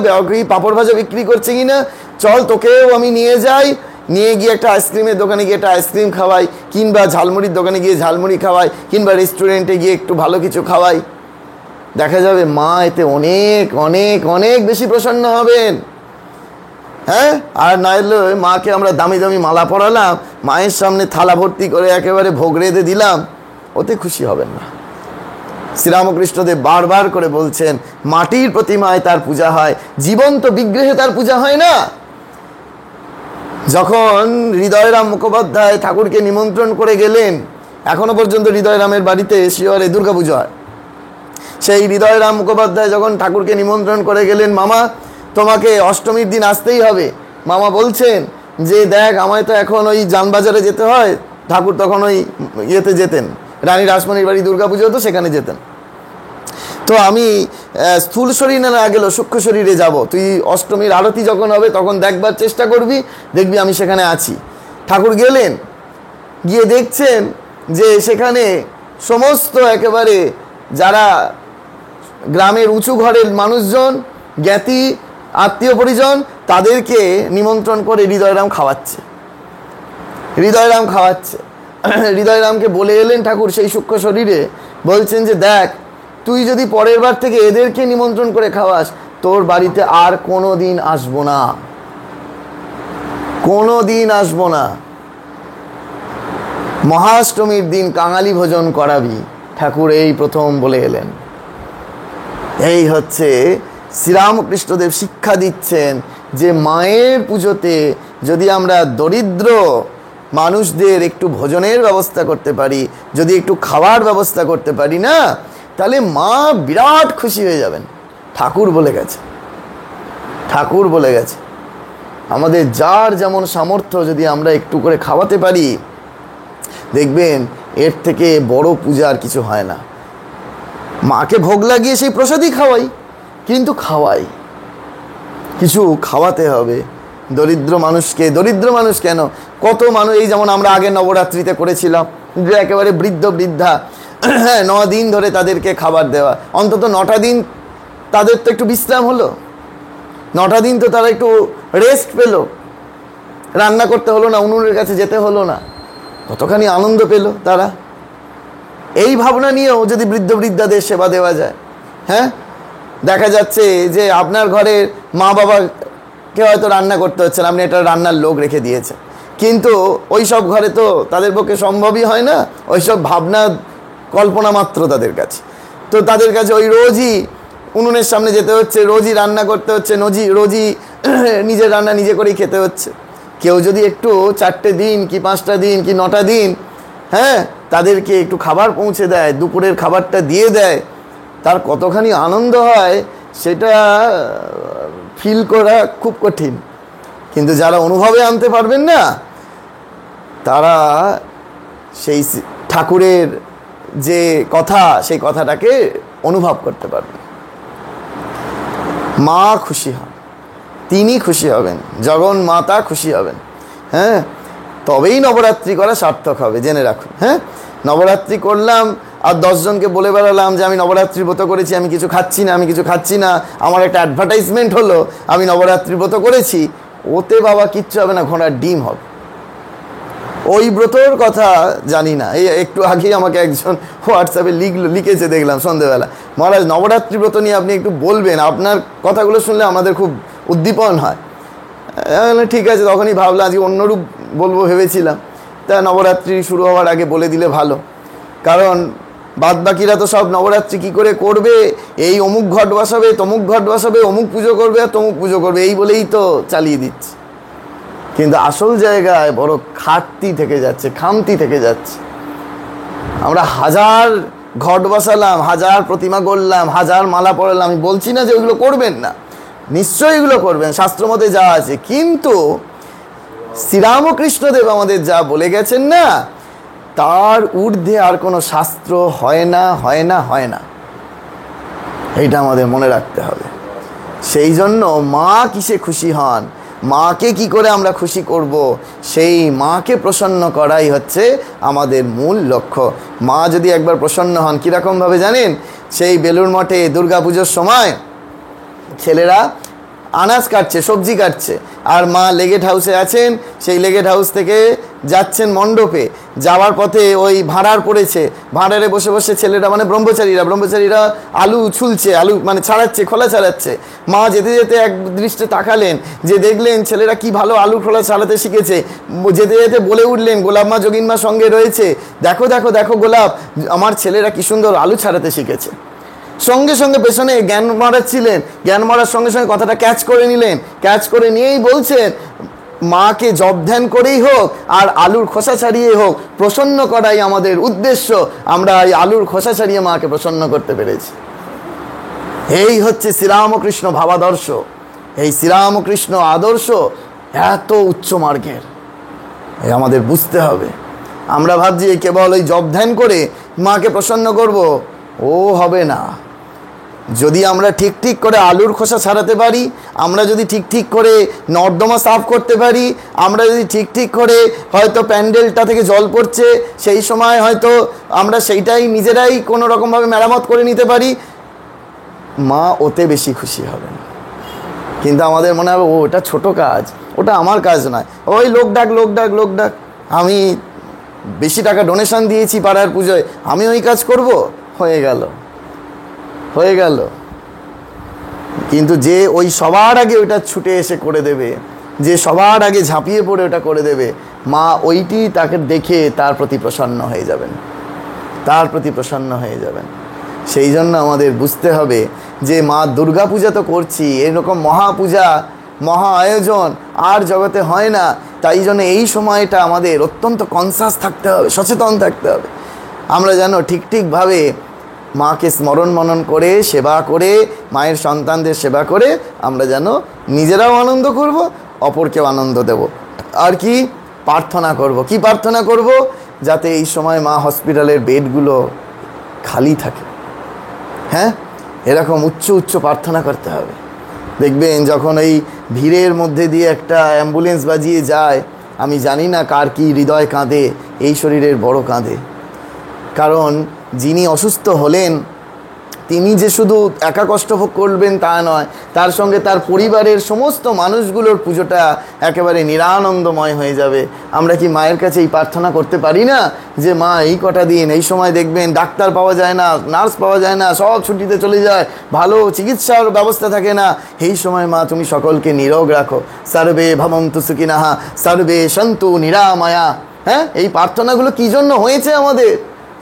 পাঁপড় ভাজা বিক্রি করছে কিনা, চল তোকেও আমি নিয়ে যাই, নিয়ে গিয়ে একটা আইসক্রিমের দোকানে গিয়ে একটা আইসক্রিম খাওয়াই, কিংবা ঝালমুড়ির দোকানে গিয়ে ঝালমুড়ি খাওয়াই, কিংবা রেস্টুরেন্টে গিয়ে একটু ভালো কিছু খাওয়াই। দেখা যাবে মা এতে অনেক অনেক অনেক বেশি প্রসন্ন হবেন। হ্যাঁ, আর নাইলে মাকে আমরা দামি দামি মালা পরালাম, মায়ের সামনে থালা ভর্তি করে একেবারে ভোগ রেঁধে দিলাম, ওতে খুশি হবেন না। শ্রীরামকৃষ্ণদেব বারবার করে বলছেন মাটির প্রতিমায় তার পূজা হয়, জীবন্ত বিগ্রহে তার পূজা হয় না। যখন হৃদয়রাম মুখোপাধ্যায় ঠাকুরকে নিমন্ত্রণ করে গেলেন, এখনো পর্যন্ত হৃদয়রামের বাড়িতে শিয়রে দুর্গাপুজো হয়, সেই হৃদয়রাম মুখোপাধ্যায় যখন ঠাকুরকে নিমন্ত্রণ করে গেলেন, মামা তোমাকে অষ্টমীর দিন আসতেই হবে। মামা বলছেন যে দেখ, আমায় তো এখন ওই যানবাজারে যেতে হয়। ঠাকুর তখন ওই ইয়েতে যেতেন, রানী রাসমণির বাড়ি দুর্গাপুজো হতো, সেখানে যেতেন। তো আমি স্থূল শরীর না গেলেও সূক্ষ্ম শরীরে যাব, তুই অষ্টমীর আরতি যখন হবে তখন দেখবার চেষ্টা করবি, দেখবি আমি সেখানে আছি। ঠাকুর গেলেন, গিয়ে দেখছেন যে সেখানে সমস্ত একেবারে যারা গ্রামের উঁচু ঘরের মানুষজন, জ্ঞাতি, আত্মীয় পরিজন, তাদেরকে নিমন্ত্রণ করে হৃদয়রাম খাওয়াচ্ছে। হৃদয়রামকে বলে এলেন ঠাকুর সেই সূক্ষ্ম শরীরে, বলছেন যে দেখ, তুই যদি পরের বার থেকে এদেরকে নিমন্ত্রণ করে খাওয়াস, তোর বাড়িতে আর কোনো দিন আসবো না, কোনো দিন আসবো না। মহাষ্টমীর দিন কাঙালি ভোজন করাবি, ঠাকুর এই প্রথম বলে এলেন। এই হচ্ছে শ্রীরামকৃষ্ণদেব শিক্ষা দিচ্ছেন যে মায়ের পুজোতে যদি আমরা দরিদ্র মানুষদের একটু ভোজনের ব্যবস্থা করতে পারি, যদি একটু খাওয়ার ব্যবস্থা করতে পারি না, তাহলে মা বিরাট খুশি হয়ে যাবেন। ঠাকুর বলে গেছে, ঠাকুর বলে গেছে আমাদের যার যেমন সামর্থ্য যদি আমরা একটু করে খাওয়াতে পারি, দেখবেন এর থেকে বড় পূজা আর কিছু হয় না। মাকে ভোগ লাগিয়ে সেই প্রসাদই খাওয়াই, কিন্তু খাওয়াই, কিছু খাওয়াতে হবে দরিদ্র মানুষকে। দরিদ্র মানুষ কেন, কত মানুষ, এই যেমন আমরা আগে নবরাত্রিতে করেছিলাম যে একেবারে বৃদ্ধ বৃদ্ধা, হ্যাঁ, 9 দিন ধরে তাদেরকে খাবার দেওয়া, অন্তত 9টা দিন তাদের তো একটু বিশ্রাম হলো, 9টা দিন তো তারা একটু রেস্ট পেল, রান্না করতে হলো না, উনুনের কাছে যেতে হলো না, কতখানি আনন্দ পেল তারা। এই ভাবনা নিয়েও যদি বৃদ্ধ বৃদ্ধাদের সেবা দেওয়া যায়, হ্যাঁ, দেখা যাচ্ছে যে আপনার ঘরের মা বাবা কেউ হয়তো রান্না করতে হচ্ছে না, আপনি একটা রান্নার লোক রেখে দিয়েছেন, কিন্তু ওই সব ঘরে তো তাদের পক্ষে সম্ভবই হয় না, ওই সব ভাবনা কল্পনা মাত্র তাদের কাছে। তো তাদের কাছে ওই রোজই উনুনের সামনে যেতে হচ্ছে, রোজই রান্না করতে হচ্ছে, রোজই নিজের রান্না নিজে করেই খেতে হচ্ছে। কেউ যদি একটু 4টে দিন কি 5টা দিন কি 9টা দিন, হ্যাঁ, তাদেরকে একটু খাবার পৌঁছে দেয়, দুপুরের খাবারটা দিয়ে দেয়, তার কতখানি আনন্দ হয় সেটা ফিল করা খুব কঠিন। কিন্তু যারা অনুভবে আনতে পারবেন না, তারা সেই ঠাকুরের যে কথা, সেই কথাটাকে অনুভব করতে পারবেন। মা খুশি হন, তিনি খুশি হবেন, জগন্মাতা খুশি হবেন, হ্যাঁ, তবেই নবরাত্রি করা সার্থক হবে, জেনে রাখুন। হ্যাঁ, নবরাত্রি করলাম আর 10 জনকে বলে বেড়ালাম যে আমি নবরাত্রি ব্রত করেছি, আমি কিছু খাচ্ছি না, আমি কিছু খাচ্ছি না, আমার একটা অ্যাডভার্টাইজমেন্ট হলো আমি নবরাত্রি ব্রত করেছি, ওতে বাবা কিচ্ছু হবে না, ঘোড়ার ডিম হবে। ওই ব্রতর কথা জানি না, এই একটু আগেই আমাকে একজন হোয়াটসঅ্যাপে লিখেছে, দেখলাম সন্ধ্যেবেলা, মহারাজ নবরাত্রি ব্রত নিয়ে আপনি একটু বলবেন, আপনার কথাগুলো শুনলে আমাদের খুব উদ্দীপন হয়। ঠিক আছে, তখনই ভাবলাম আজকে অন্যরূপ বলবো ভেবেছিলাম, তা নবরাত্রি শুরু হওয়ার আগে বলে দিলে ভালো, কারণ বাদবাকিরা তো সব নবরাত্রি কী করে করবে, এই অমুক ঘট বসাবে, তমুক ঘট বসাবে, অমুক পুজো করবে আর তমুক পুজো করবে, এই বলেই তো চালিয়ে দিচ্ছে। কিন্তু আসল জায়গায় বড় খাটতি থেকে যাচ্ছে, খামতি থেকে যাচ্ছে। আমরা 1000 ঘট বসালাম, 1000 প্রতিমা করলাম, 1000 মালা পড়ালাম, আমি বলছি না যে ওইগুলো করবেন না, নিশ্চয়ই এগুলো করবেন, শাস্ত্র মতে যা আছে, কিন্তু শ্রীরামকৃষ্ণদেব আমাদের যা বলে গেছেন না, তার ঊর্ধ্বে আর কোনো শাস্ত্র হয় না, হয় না, হয় না, এইটা আমাদের মনে রাখতে হবে। সেই জন্য মা কিসে খুশি হন, মাকে কি করে আমরা খুশি করব, সেই মাকে প্রসন্ন করাই হচ্ছে আমাদের মূল লক্ষ্য। মা যদি একবার প্রসন্ন হন, কীরকমভাবে জানেন, সেই বেলুড় মঠে দুর্গা পুজোর সময় ছেলেরা আনাজ কাটছে, সবজি কাটছে, আর মা লেগেট হাউসে আছেন, সেই লেগেট হাউস থেকে যাচ্ছেন মণ্ডপে, যাওয়ার পথে ওই ভাঁড়ার পড়েছে, ভাঁড়ারে বসে বসে ছেলেরা, মানে ব্রহ্মচারীরা আলু ছুলছে, আলু মানে ছাড়াচ্ছে, খোলা ছাড়াচ্ছে। মা যেতে যেতে এক দৃষ্টে তাকালেন, যে দেখলেন ছেলেরা কি ভালো আলু খোলা ছাড়াতে শিখেছে, যেতে যেতে বলে উঠলেন, গোলাপ মা যোগিন মা সঙ্গে রয়েছে, দেখো দেখো দেখো গোলাপ, আমার ছেলেরা কি সুন্দর আলু ছাড়াতে শিখেছে। সঙ্গে সঙ্গে পেছনে জ্ঞান মহারাজ ছিলেন, জ্ঞান মহারাজ সঙ্গে সঙ্গে কথাটা ক্যাচ করে নিলেন, ক্যাচ করে নিয়েই বলছেন, মাকে জপ ধ্যান করেই হোক আর আলুর খোসা ছাড়িয়ে হোক, প্রসন্ন করাই আমাদের উদ্দেশ্য, আমরা এই আলুর খোসা ছাড়িয়ে মাকে প্রসন্ন করতে পেরেছি। এই হচ্ছে শ্রীরামকৃষ্ণ ভাবাদর্শ, এই শ্রীরামকৃষ্ণ আদর্শ এত উচ্চ মার্গের, এই আমাদের বুঝতে হবে। আমরা ভাবছি কেবল ওই জপ ধ্যান করে মাকে প্রসন্ন করব, ও হবে না। যদি আমরা ঠিক ঠিক করে আলুর খোসা ছাড়াতে পারি, আমরা যদি ঠিক ঠিক করে নর্দমা সাফ করতে পারি, আমরা যদি ঠিক ঠিক করে হয়তো প্যান্ডেলটা থেকে জল পড়ছে সেই সময় হয়তো আমরা সেইটাই নিজেরাই কোনো রকমভাবে মেরামত করে নিতে পারি, মা ওতে বেশি খুশি হবেন। কিন্তু আমাদের মনে হবে ওটা ছোট কাজ, ওটা আমার কাজ নয়, ওই লোক ডাক, আমি বেশি টাকা ডোনেশন দিয়েছি পাড়ার পুজোয়, আমি ওই কাজ করব, হয়ে গেল। কিন্তু যে ওই সবার আগে ওইটা ছুটে এসে করে দেবে, যে সবার আগে ঝাঁপিয়ে পড়ে ওটা করে দেবে, মা ওইটি তাকে দেখে তার প্রতি প্রসন্ন হয়ে যাবেন, সেই জন্য আমাদের বুঝতে হবে যে মা দুর্গা পূজা তো করছি, এরকম মহাপূজা, মহা আয়োজন আর জগতে হয় না। তাই জন্য এই সময়টা আমাদের অত্যন্ত কনসাস থাকতে হবে, সচেতন থাকতে হবে। আমরা যেন ঠিকভাবে মাকে স্মরণ মনন করে, সেবা করে, মায়ের সন্তানদের সেবা করে আমরা যেন নিজেরাও আনন্দ করব, অপরকেও আনন্দ দেব। আর কি প্রার্থনা করব, যাতে এই সময় মা হসপিটালের বেডগুলো খালি থাকে। হ্যাঁ, এরকম উচ্চ প্রার্থনা করতে হবে। দেখবেন যখন এই ভিড়ের মধ্যে দিয়ে একটা অ্যাম্বুলেন্স বাজিয়ে যায়, আমি জানি না কার কি হৃদয় কাঁদে, এই শরীরের বড় কাঁদে। কারণ যিনি অসুস্থ হলেন তিনি যে শুধু একা কষ্ট ভোগ করবেন তা নয়, তার সঙ্গে তার পরিবারের সমস্ত মানুষগুলোর পুজোটা একেবারে নিরানন্দময় হয়ে যাবে। আমরা কি মায়ের কাছে এই প্রার্থনা করতে পারি না যে মা এই কটা দিন, এই সময় দেখবেন ডাক্তার পাওয়া যায় না, নার্স পাওয়া যায় না, সব ছুটিতে চলে যায়, ভালো চিকিৎসার ব্যবস্থা থাকে না, এই সময় মা তুমি সকলকে নিরোগ রাখো। সর্বে ভবন্তু সুখিনঃ সর্বে সন্তু নিরাময়া। হ্যাঁ, এই প্রার্থনাগুলো কি জন্য হয়েছে আমাদের?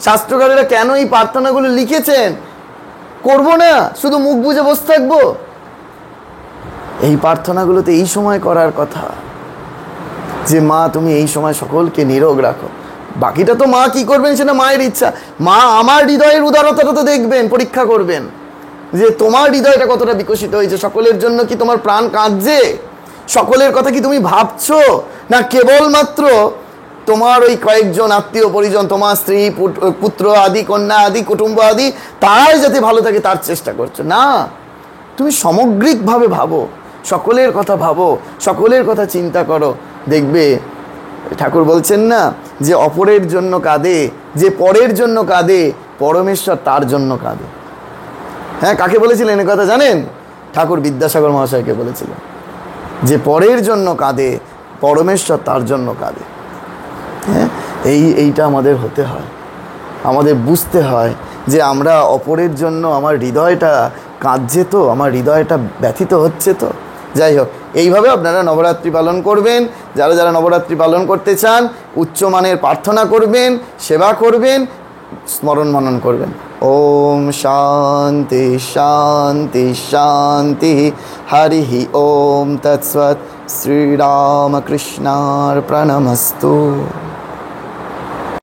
শাস্ত্রকারেরা কেন এই প্রার্থনাগুলো লিখেছেন? করব না, শুধু মুখ বুজে বসে থাকবো? এই প্রার্থনাগুলোতে এই সময় করার কথা যে মা তুমি এই সময় সকলকে নিরোগ রাখো। বাকিটা তো মা কি করবেন সেটা মায়ের ইচ্ছা। মা আমার হৃদয়ের উদারতাটা তো দেখবেন, পরীক্ষা করবেন যে তোমার হৃদয়টা কতটা বিকশিত হয়েছে। সকলের জন্য কি তোমার প্রাণ কাঁদছে? সকলের কথা কি তুমি ভাবছো? না কেবলমাত্র তোমার ওই কয়েকজন আত্মীয় পরিজন, তোমার স্ত্রী, পুত্র আদি, কন্যা আদি, কুটুম্ব আদি, তারাই যাতে ভালো থাকে তার চেষ্টা করছো? না, তুমি সামগ্রিকভাবে ভাবো, সকলের কথা ভাবো, সকলের কথা চিন্তা করো। দেখবে ঠাকুর বলছেন না যে অপরের জন্য কাঁদে, যে পরের জন্য কাঁদে, পরমেশ্বর তার জন্য কাঁদে। হ্যাঁ, কাকে বলেছিলেন এ কথা জানেন? ঠাকুর বিদ্যাসাগর মহাশয়কে বলেছিলেন যে পরের জন্য কাঁদে, পরমেশ্বর তার জন্য কাঁদে। হ্যাঁ, এইটা আমাদের হতে হয়, আমাদের বুঝতে হয় যে আমরা অপরের জন্য, আমার হৃদয়টা কাঁদছে তো, আমার হৃদয়টা ব্যথিত হচ্ছে তো। যাই হোক, এইভাবে আপনারা নবরাত্রি পালন করবেন। যারা যারা নবরাত্রি পালন করতে চান উচ্চমানের প্রার্থনা করবেন, সেবা করবেন, স্মরণ মনন করবেন। ওম শান্তি শান্তি শান্তি। হরি ওম তৎসৎ। শ্রীরামকৃষ্ণার্পণমস্তু।